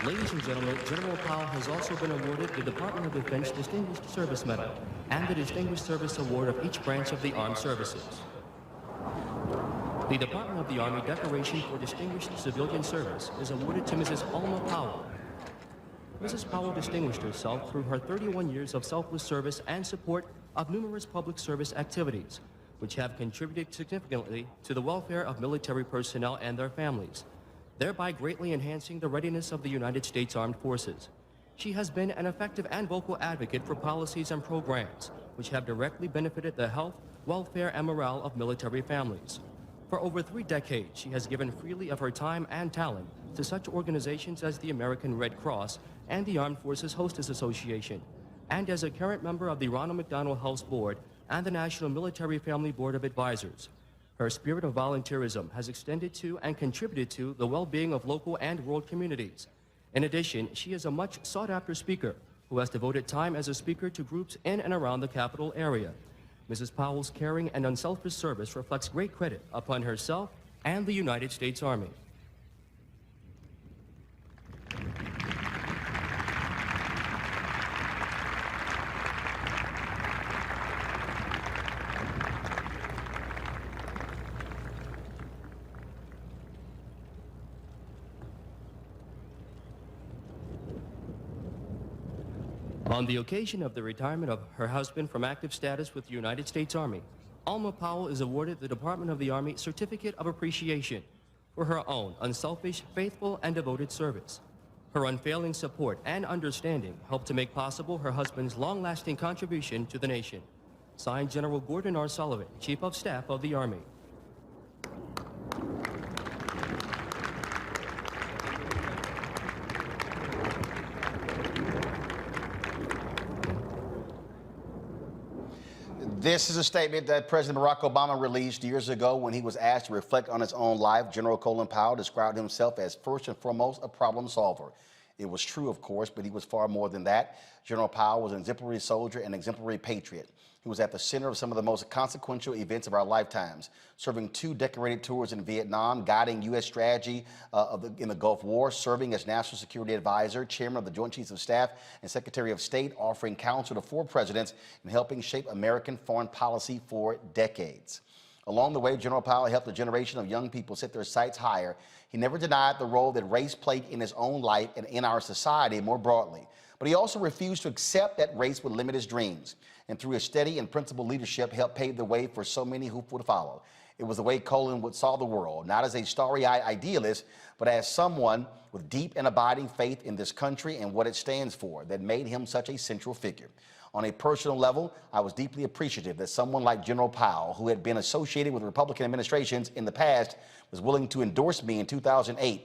Ladies and gentlemen, General Powell has also been awarded the Department of Defense Distinguished Service Medal and the Distinguished Service Award of each branch of the Armed Services. The Department of the Army Decoration for Distinguished Civilian Service is awarded to Mrs. Alma Powell. Mrs. Powell distinguished herself through her 31 years of selfless service and support of numerous public service activities, which have contributed significantly to the welfare of military personnel and their families, thereby greatly enhancing the readiness of the United States Armed Forces. She has been an effective and vocal advocate for policies and programs which have directly benefited the health, welfare, and morale of military families. For over 3 decades, she has given freely of her time and talent to such organizations as the American Red Cross and the Armed Forces Hostess Association, and as a current member of the Ronald McDonald House Board and the National Military Family Board of Advisors. Her spirit of volunteerism has extended to and contributed to the well-being of local and world communities. In addition, she is a much sought-after speaker who has devoted time as a speaker to groups in and around the capital area. Mrs. Powell's caring and unselfish service reflects great credit upon herself and the United States Army. On the occasion of the retirement of her husband from active status with the United States Army, Alma Powell is awarded the Department of the Army Certificate of Appreciation for her own unselfish, faithful, and devoted service. Her unfailing support and understanding helped to make possible her husband's long-lasting contribution to the nation. Signed, General Gordon R. Sullivan, Chief of Staff of the Army. This is a statement that President Barack Obama released years ago when he was asked to reflect on his own life. General Colin Powell described himself as first and foremost a problem solver. It was true, of course, but he was far more than that. General Powell was an exemplary soldier and exemplary patriot. He was at the center of some of the most consequential events of our lifetimes, serving 2 decorated tours in Vietnam, guiding U.S. strategy in the Gulf War, serving as National Security Advisor, Chairman of the Joint Chiefs of Staff, and Secretary of State, offering counsel to 4 presidents and helping shape American foreign policy for decades. Along the way, General Powell helped a generation of young people set their sights higher. He never denied the role that race played in his own life and in our society more broadly. But he also refused to accept that race would limit his dreams. And through his steady and principled leadership, helped pave the way for so many who would follow. It was the way Colin would saw the world, not as a starry-eyed idealist, but as someone with deep and abiding faith in this country and what it stands for that made him such a central figure. On a personal level, I was deeply appreciative that someone like General Powell, who had been associated with Republican administrations in the past, was willing to endorse me in 2008.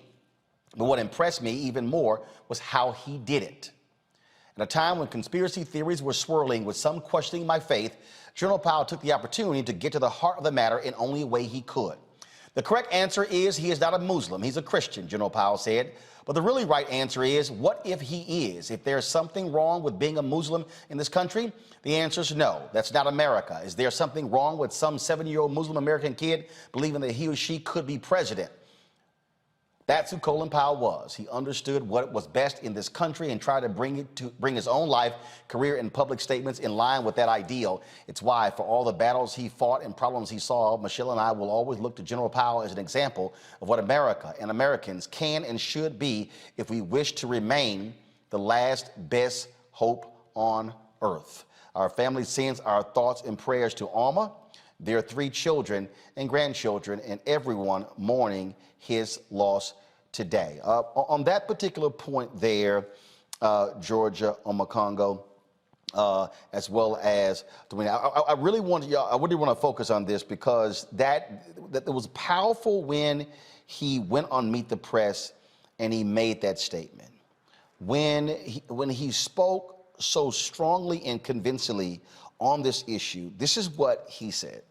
But what impressed me even more was how he did it. At a time when conspiracy theories were swirling with some questioning my faith, General Powell took the opportunity to get to the heart of the matter in only a way he could. The correct answer is he is not a Muslim, he's a Christian, General Powell said. But the really right answer is, what if he is? If there's something wrong with being a Muslim in this country, the answer is no, that's not America. Is there something wrong with some 7-year-old Muslim American kid believing that he or she could be president? That's who Colin Powell was. He understood what was best in this country and tried to bring his own life, career, and public statements in line with that ideal. It's why, for all the battles he fought and problems he saw, Michelle and I will always look to General Powell as an example of what America and Americans can and should be if we wish to remain the last best hope on earth. Our family sends our thoughts and prayers to Alma, their 3 children and grandchildren, and everyone mourning his loss today. On that particular point there, Georgia Omakongo, as well as Dwayne, I really want to focus on this because that it was powerful when he went on Meet the Press and he made that statement. When he spoke so strongly and convincingly on this issue, this is what he said.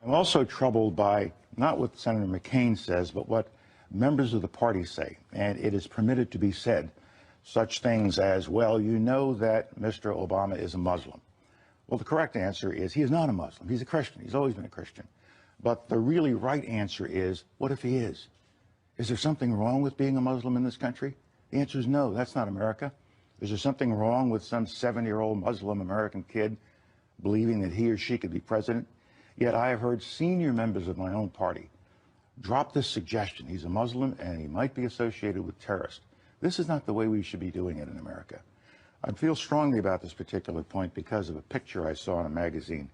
I'm also troubled by not what Senator McCain says, but what members of the party say. And it is permitted to be said such things as, well, you know that Mr. Obama is a Muslim. Well, the correct answer is he is not a Muslim. He's a Christian. He's always been a Christian. But the really right answer is, what if he is? Is there something wrong with being a Muslim in this country? The answer is no, that's not America. Is there something wrong with some 7-year-old Muslim American kid believing that he or she could be president? Yet I have heard senior members of my own party drop this suggestion. He's a Muslim and he might be associated with terrorists. This is not the way we should be doing it in America. I feel strongly about this particular point because of a picture I saw in a magazine.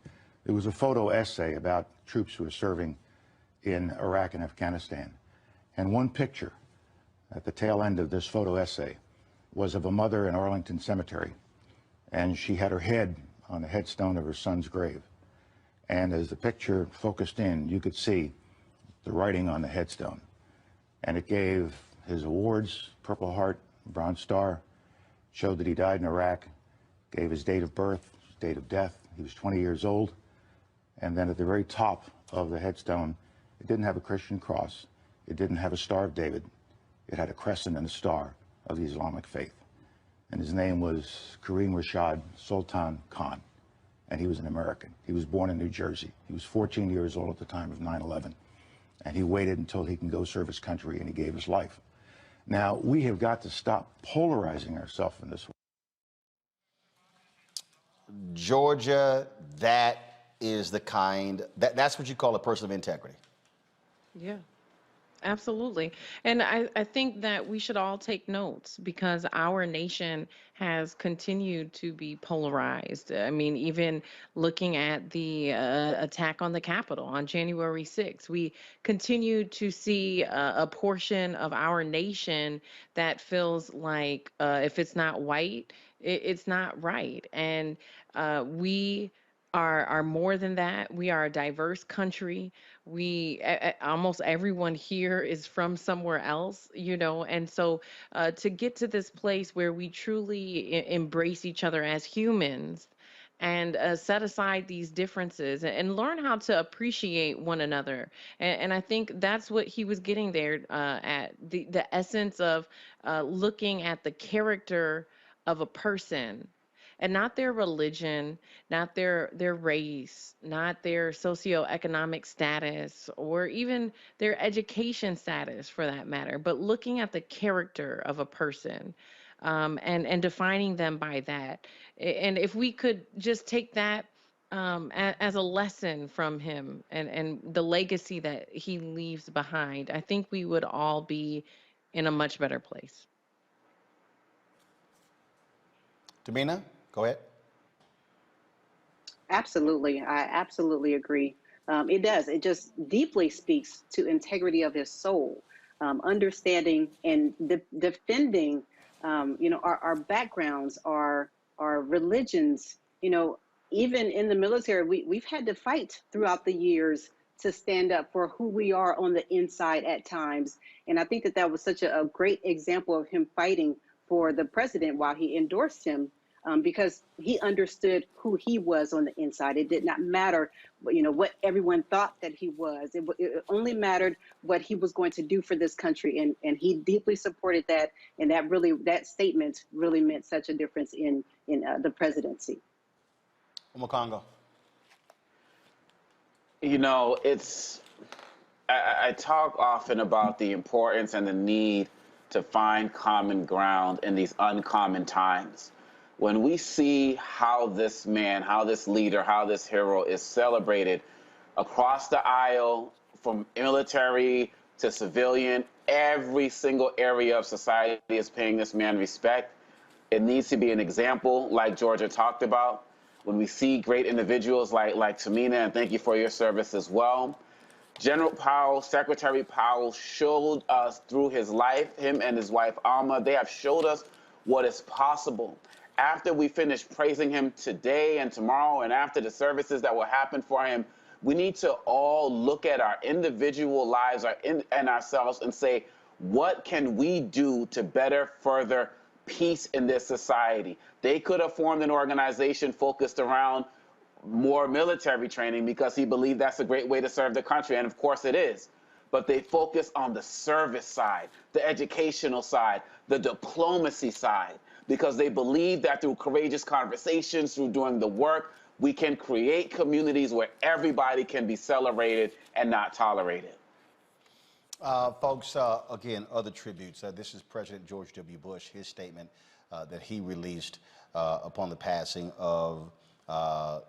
It was a photo essay about troops who are serving in Iraq and Afghanistan. And one picture at the tail end of this photo essay was of a mother in Arlington Cemetery. And she had her head on the headstone of her son's grave. And as the picture focused in, you could see the writing on the headstone. And it gave his awards, Purple Heart, Bronze Star, showed that he died in Iraq, gave his date of birth, his date of death. He was 20 years old. And then at the very top of the headstone, it didn't have a Christian cross. It didn't have a Star of David. It had a crescent and a star of the Islamic faith. And his name was Kareem Rashad Sultan Khan. And he was an American. He was born in New Jersey. He was 14 years old at the time of 9/11. And he waited until he can go serve his country, and he gave his life. Now, we have got to stop polarizing ourselves in this way. Georgia, that is the kind, that's what you call a person of integrity. Yeah. Absolutely. And I think that we should all take notes because our nation has continued to be polarized. I mean, even looking at the attack on the Capitol on January 6th, we continue to see a portion of our nation that feels like if it's not white, it's not right. And we are more than that. We are a diverse country. We almost everyone here is from somewhere else, you know, and so to get to this place where we truly embrace each other as humans, and set aside these differences and learn how to appreciate one another. And I think that's what he was getting there at the essence of looking at the character of a person and not their religion, not their race, not their socioeconomic status, or even their education status for that matter, but looking at the character of a person, and defining them by that. And if we could just take that as a lesson from him and the legacy that he leaves behind, I think we would all be in a much better place. Domina, go ahead. Absolutely. I absolutely agree. It does. It just deeply speaks to integrity of his soul, understanding and defending, our backgrounds, our religions, even in the military, we've had to fight throughout the years to stand up for who we are on the inside at times. And I think that that was such a great example of him fighting for the president while he endorsed him, because he understood who he was on the inside. It did not matter, what everyone thought that he was. It only mattered what he was going to do for this country, and he deeply supported that. And that statement really meant such a difference in the presidency. Omokongo. I talk often about the importance and the need to find common ground in these uncommon times. When we see how this man, how this leader, how this hero is celebrated across the aisle, from military to civilian, every single area of society is paying this man respect. It needs to be an example, like Georgia talked about. When we see great individuals like Tamina, and thank you for your service as well. General Powell, Secretary Powell showed us through his life, him and his wife Alma, they have showed us what is possible. After we finish praising him today and tomorrow, and after the services that will happen for him, we need to all look at our individual lives and ourselves and say, what can we do to better further peace in this society? They could have formed an organization focused around more military training because he believed that's a great way to serve the country, and of course it is. But they focus on the service side, the educational side, the diplomacy side, because they believe that through courageous conversations, through doing the work, we can create communities where everybody can be celebrated and not tolerated. Folks, again, other tributes. This is President George W. Bush, his statement that he released upon the passing of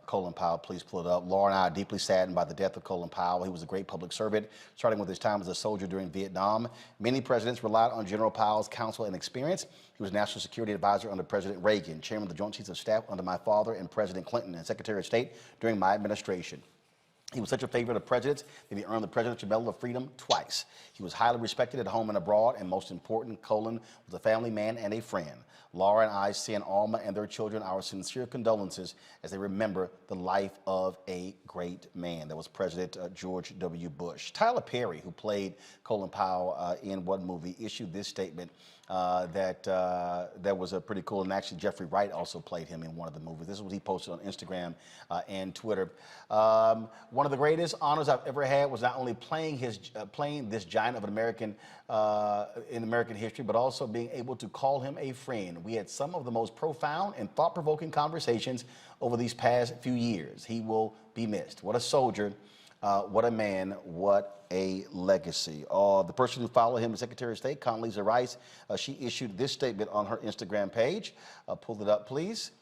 Colin Powell. Please pull it up. Laura and I are deeply saddened by the death of Colin Powell. He was a great public servant, starting with his time as a soldier during Vietnam. Many presidents relied on General Powell's counsel and experience. He was National Security Advisor under President Reagan, Chairman of the Joint Chiefs of Staff under my father and President Clinton, and Secretary of State during my administration. He was such a favorite of presidents that he earned the Presidential Medal of Freedom twice. He was highly respected at home and abroad, and most important, Colin was a family man and a friend. Laura and I send Alma and their children our sincere condolences as they remember the life of a great man. That was President George W. Bush. Tyler Perry, who played Colin Powell in one movie, issued this statement that was pretty cool. And actually, Jeffrey Wright also played him in one of the movies. This is what he posted on Instagram and Twitter. One of the greatest honors I've ever had was not only playing this giant of an American in American history, but also being able to call him a friend. We had some of the most profound and thought-provoking conversations over these past few years. He will be missed. What a soldier. What a man, what a legacy. The person who followed him, the Secretary of State, Condoleezza Rice, she issued this statement on her Instagram page. Pull it up, please.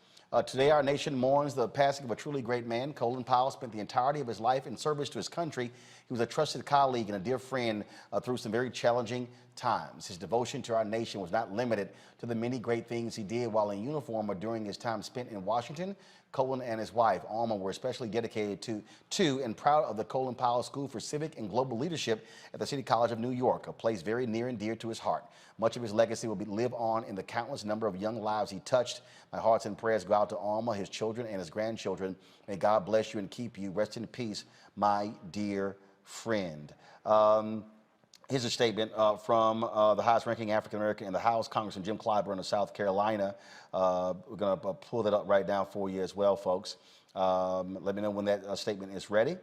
Today, our nation mourns the passing of a truly great man. Colin Powell spent the entirety of his life in service to his country. He was a trusted colleague and a dear friend through some very challenging times. His devotion to our nation was not limited to the many great things he did while in uniform or during his time spent in Washington. Colin and his wife, Alma, were especially dedicated to and proud of the Colin Powell School for Civic and Global Leadership at the City College of New York, a place very near and dear to his heart. Much of his legacy will live on in the countless number of young lives he touched. My hearts and prayers go out to Alma, his children, and his grandchildren. May God bless you and keep you. Rest in peace, my dear friend. Here's a statement from the highest-ranking African-American in the House, Congressman Jim Clyburn of South Carolina. We're going to pull that up right now for you as well, folks. Let me know when that statement is ready.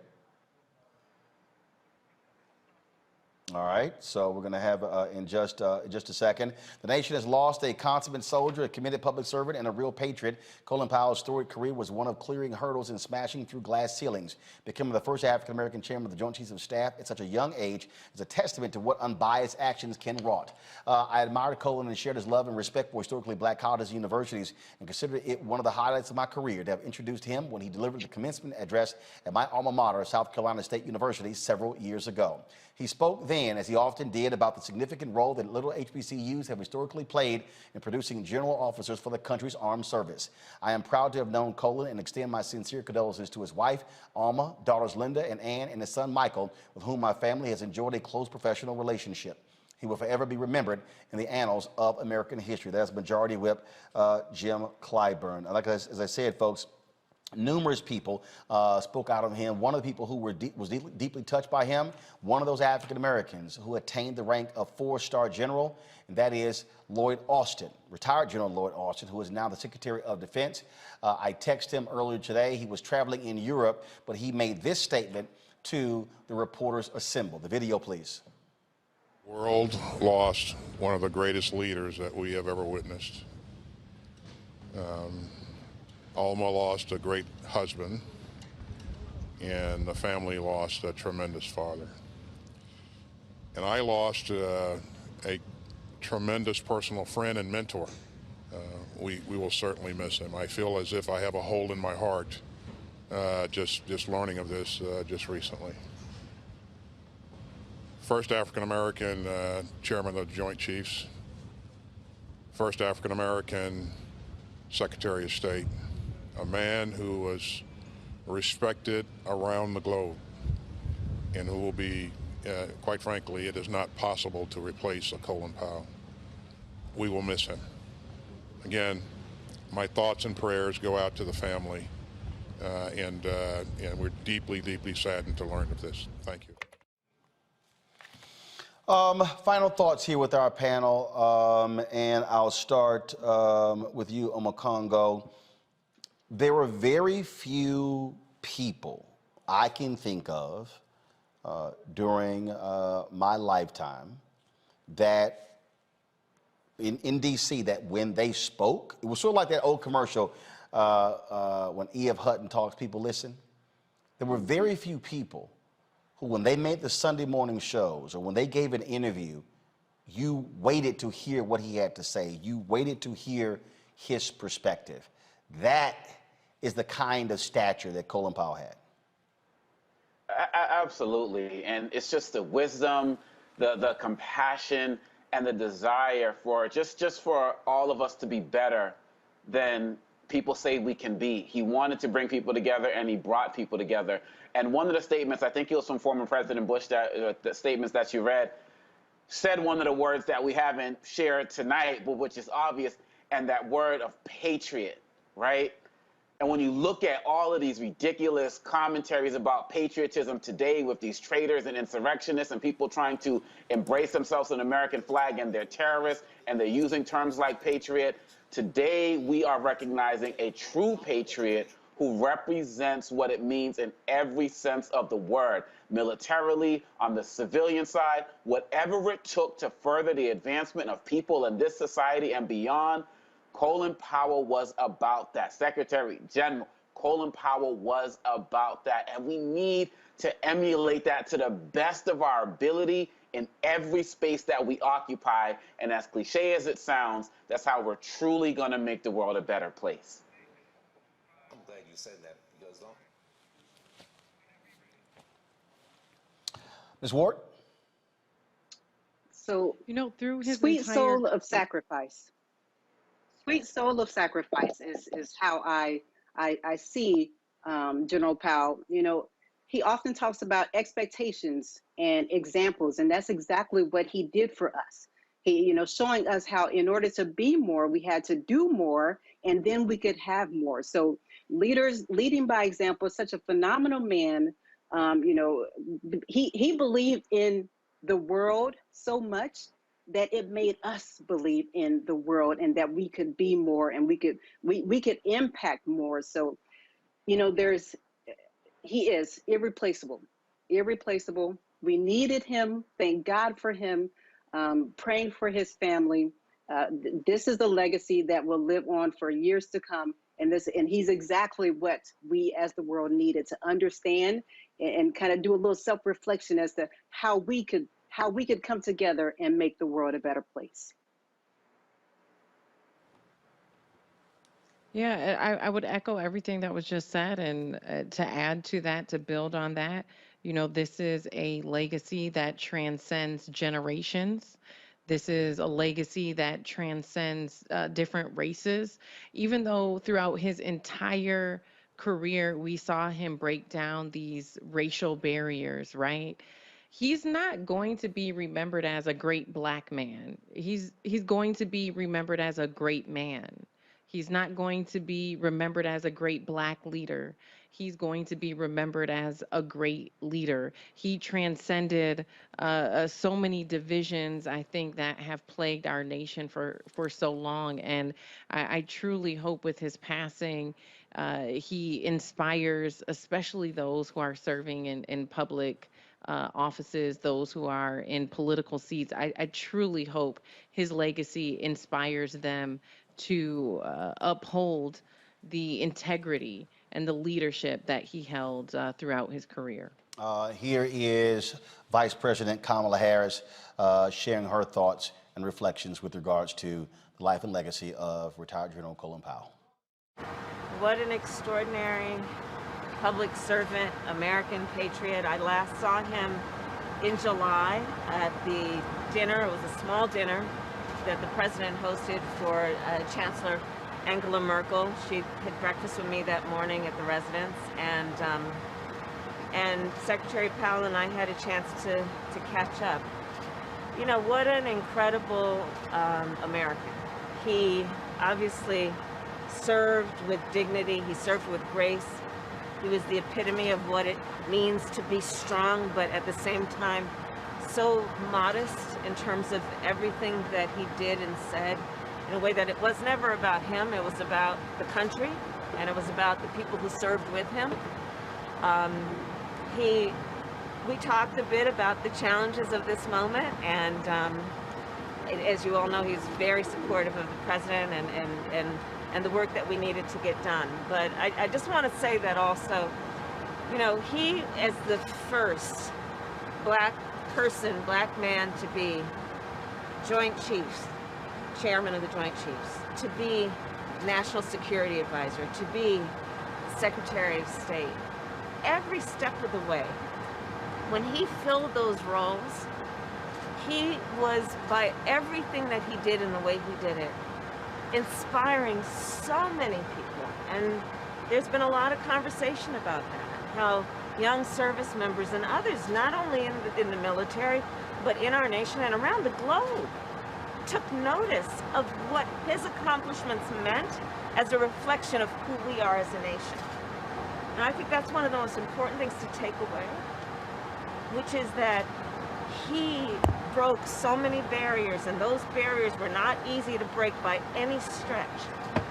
All right, so we're going to have in just a second. The nation has lost a consummate soldier, a committed public servant, and a real patriot. Colin Powell's storied career was one of clearing hurdles and smashing through glass ceilings. Becoming the first African-American chairman of the Joint Chiefs of Staff at such a young age is a testament to what unbiased actions can wrought. I admired Colin and shared his love and respect for historically black colleges and universities, and considered it one of the highlights of my career to have introduced him when he delivered the commencement address at my alma mater, South Carolina State University, several years ago. He spoke then, as he often did, about the significant role that little HBCUs have historically played in producing general officers for the country's armed service. I am proud to have known Colin and extend my sincere condolences to his wife, Alma, daughters Linda and Ann, and his son Michael, with whom my family has enjoyed a close professional relationship. He will forever be remembered in the annals of American history. That's Majority Whip Jim Clyburn. As I said, folks, numerous people spoke out on him. One of the people who was deeply touched by him, one of those African Americans who attained the rank of 4-star general, and that is Lloyd Austin, retired General Lloyd Austin, who is now the Secretary of Defense. I texted him earlier today. He was traveling in Europe, but he made this statement to the reporters assembled. The video, please. The world lost one of the greatest leaders that we have ever witnessed. Alma lost a great husband, and the family lost a tremendous father. And I lost a tremendous personal friend and mentor. We will certainly miss him. I feel as if I have a hole in my heart just learning of this just recently. First African-American chairman of the Joint Chiefs, first African-American Secretary of State, a man who was respected around the globe and who will be, quite frankly, it is not possible to replace a Colin Powell. We will miss him. Again, my thoughts and prayers go out to the family, and we're deeply, deeply saddened to learn of this. Thank you. Final thoughts here with our panel, and I'll start with you, Omokongo. There were very few people I can think of during my lifetime that in D.C. that when they spoke, it was sort of like that old commercial when E.F. Hutton talks, people listen. There were very few people who, when they made the Sunday morning shows or when they gave an interview, you waited to hear what he had to say. You waited to hear his perspective. That is the kind of stature that Colin Powell had. Absolutely. And it's just the wisdom, the compassion, and the desire for just for all of us to be better than people say we can be. He wanted to bring people together, and he brought people together. And one of the statements, I think it was from former President Bush, that the statements that you read, said one of the words that we haven't shared tonight, but which is obvious, and that word of patriot, right? And when you look at all of these ridiculous commentaries about patriotism today with these traitors and insurrectionists and people trying to embrace themselves an American flag, and they're terrorists and they're using terms like patriot, today we are recognizing a true patriot who represents what it means in every sense of the word, militarily, on the civilian side, whatever it took to further the advancement of people in this society and beyond. Colin Powell was about that. Secretary General Colin Powell was about that. And we need to emulate that to the best of our ability in every space that we occupy. And as cliche as it sounds, that's how we're truly going to make the world a better place. I'm glad you said that, because Ms. Ward? So, through his sweet entire soul of sacrifice. Sweet soul of sacrifice is how I see General Powell. He often talks about expectations and examples, and that's exactly what he did for us. He, showing us how in order to be more, we had to do more, and then we could have more. So leaders leading by example, such a phenomenal man. He believed in the world so much that it made us believe in the world and that we could be more and we could impact more. So, you know, he is irreplaceable, irreplaceable. We needed him. Thank God for him. Praying for his family. This is the legacy that will live on for years to come. And he's exactly what we as the world needed to understand and kind of do a little self-reflection as to how we could come together and make the world a better place. Yeah, I would echo everything that was just said. And to add to that, to build on that, you know, this is a legacy that transcends generations. This is a legacy that transcends different races. Even though throughout his entire career, we saw him break down these racial barriers, right? He's not going to be remembered as a great black man. He's going to be remembered as a great man. He's not going to be remembered as a great black leader. He's going to be remembered as a great leader. He transcended so many divisions, I think, that have plagued our nation for so long. And I truly hope with his passing, he inspires, especially those who are serving in public offices, those who are in political seats. I truly hope his legacy inspires them to uphold the integrity and the leadership that he held throughout his career. Here is Vice President Kamala Harris sharing her thoughts and reflections with regards to the life and legacy of retired General Colin Powell. What an extraordinary public servant, American patriot. I last saw him in July at the dinner. It was a small dinner that the president hosted for Chancellor Angela Merkel. She had breakfast with me that morning at the residence, and Secretary Powell and I had a chance to catch up. You know, what an incredible American. He obviously served with dignity. He served with grace. He was the epitome of what it means to be strong, but at the same time, so modest in terms of everything that he did and said, in a way that it was never about him. It was about the country, and it was about the people who served with him. We talked a bit about the challenges of this moment, and as you all know, he's very supportive of the president and the work that we needed to get done. But I just want to say that also, you know, he, as the first black man to be Joint Chiefs, chairman of the Joint Chiefs, to be National Security Advisor, to be Secretary of State, every step of the way, when he filled those roles, he was, by everything that he did and the way he did it, inspiring so many people. And there's been a lot of conversation about that, how young service members and others, not only in the military, but in our nation and around the globe, took notice of what his accomplishments meant as a reflection of who we are as a nation. And I think that's one of the most important things to take away, which is that he broke so many barriers, and those barriers were not easy to break by any stretch,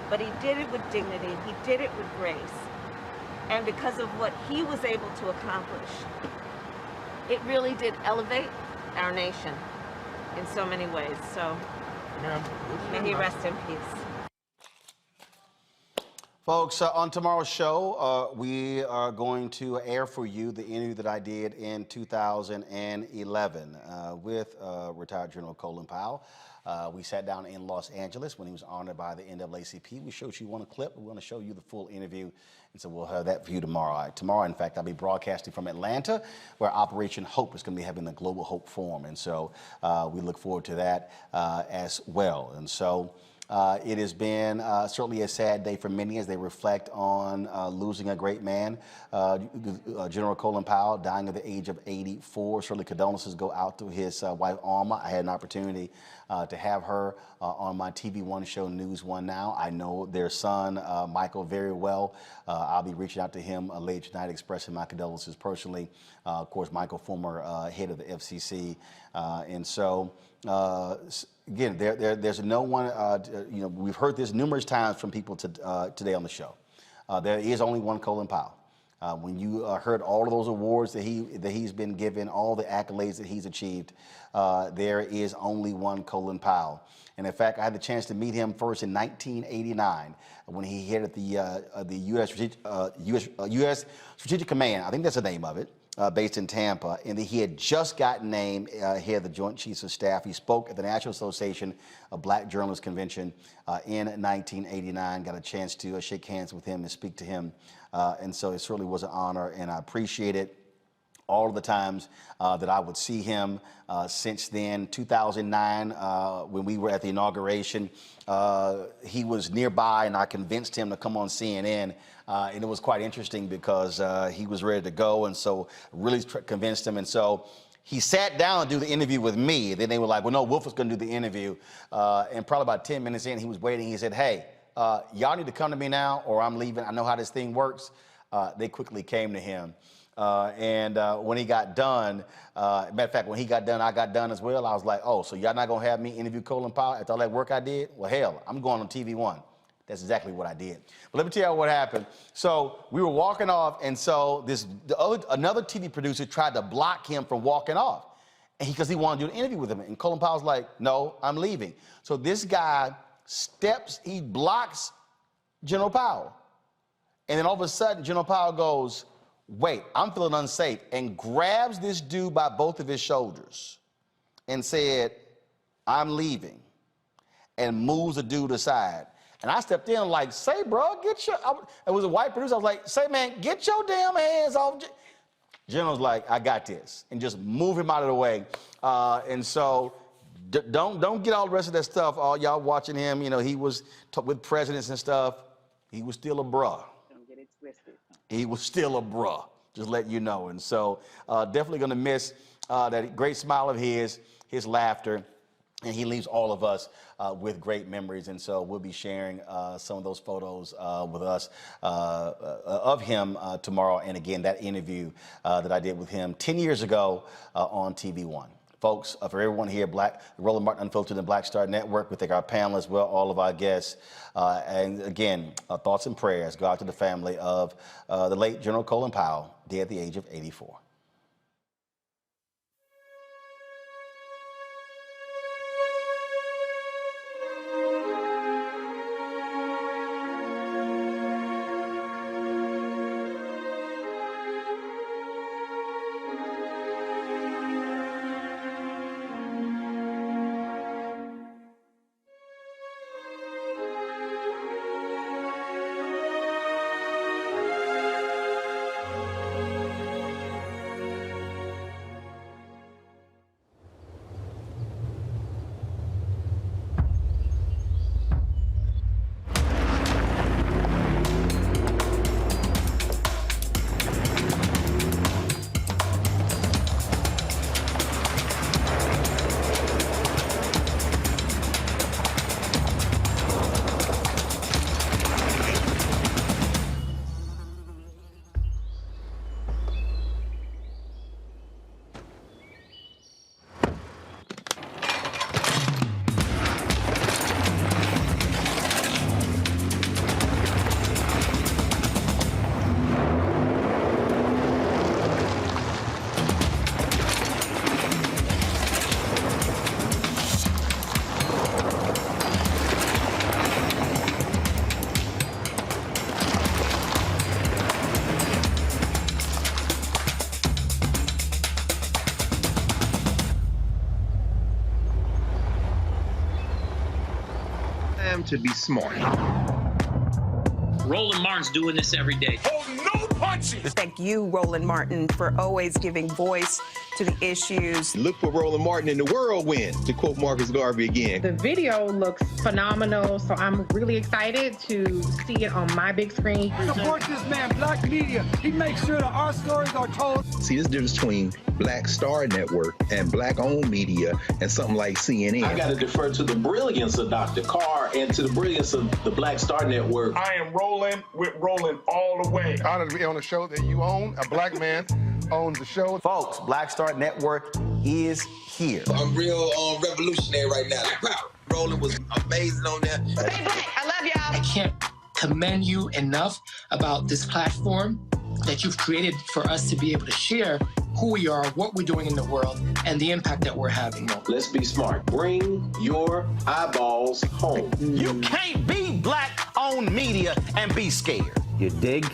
but he did it with dignity, he did it with grace. And because of what he was able to accomplish, it really did elevate our nation in so many ways. So may he rest in peace. Folks, on tomorrow's show, we are going to air for you the interview that I did in 2011 with retired General Colin Powell. We sat down in Los Angeles when he was honored by the NAACP. We showed you one clip. We want to show you the full interview, and so we'll have that for you tomorrow. Tomorrow, in fact, I'll be broadcasting from Atlanta, where Operation Hope is going to be having the Global Hope Forum, and so we look forward to that as well. And so It has been certainly a sad day for many as they reflect on losing a great man. General Colin Powell dying at the age of 84. Certainly condolences go out to his wife, Alma. I had an opportunity to have her on my TV One show, News One Now. I know their son, Michael, very well. I'll be reaching out to him later tonight, expressing my condolences personally. Of course, Michael, former head of the FCC. And so, again, there's no one, you know, we've heard this numerous times from people today on the show. There is only one Colin Powell. When you heard all of those awards that he's been given, all the accolades that he's achieved, there is only one Colin Powell. And in fact, I had the chance to meet him first in 1989 when he headed the U.S. Strategic Command. I think that's the name of it. Based in Tampa, and he had just gotten named head of the Joint Chiefs of Staff. He spoke at the National Association of Black Journalists Convention in 1989. Got a chance to shake hands with him and speak to him, and so it certainly was an honor, and I appreciate it. All of the times that I would see him since then. 2009, when we were at the inauguration, he was nearby, and I convinced him to come on CNN. And it was quite interesting because he was ready to go, and so really convinced him. And so he sat down to do the interview with me. Then they were like, well, no, Wolf was going to do the interview. And probably about 10 minutes in, he was waiting. He said, hey, y'all need to come to me now or I'm leaving. I know how this thing works. They quickly came to him. When he got done, matter of fact, when he got done, I got done as well. I was like, oh, so y'all not going to have me interview Colin Powell after all that work I did? Well, hell, I'm going on TV One. That's exactly what I did. But let me tell you what happened. So we were walking off, and so another TV producer tried to block him from walking off because he wanted to do an interview with him. And Colin Powell's like, no, I'm leaving. So this guy he blocks General Powell. And then all of a sudden, General Powell goes, wait, I'm feeling unsafe, and grabs this dude by both of his shoulders and said, I'm leaving, and moves the dude aside. And I stepped in like, say, bro, it was a white producer. I was like, say, man, get your damn hands off. General's like, I got this, and just move him out of the way. And so don't get all the rest of that stuff. All y'all watching him, you know, he was with presidents and stuff. He was still a bruh. Don't get it twisted. He was still a bruh, just letting you know. And so definitely going to miss that great smile of his laughter. And he leaves all of us with great memories. And so we'll be sharing some of those photos with us of him tomorrow. And again, that interview that I did with him 10 years ago on TV One. Folks, for everyone here, Roland Martin Unfiltered and Black Star Network, we thank our panel as well, all of our guests. And again, thoughts and prayers go out to the family of the late General Colin Powell, dead at the age of 84. To be smart. Roland Martin's doing this every day. Oh, no punches! Thank you, Roland Martin, for always giving voice to the issues. Look for Roland Martin in the whirlwind, to quote Marcus Garvey again. The video looks phenomenal, so I'm really excited to see it on my big screen. Support this man, Black Media. He makes sure that our stories are told. See, this difference between Black Star Network and Black-owned media and something like CNN. I got to defer to the brilliance of Dr. Carr and to the brilliance of the Black Star Network. I am rolling with Roland all the way. Honored to be on a show that you own. A Black man owns the show. Folks, Black Star Network is here. I'm real revolutionary right now. Roland was amazing on there. Stay Black. I love y'all. I can't commend you enough about this platform that you've created for us to be able to share who we are, what we're doing in the world, and the impact that we're having. Let's be smart. Bring your eyeballs home. You can't be Black-owned media and be scared. You dig?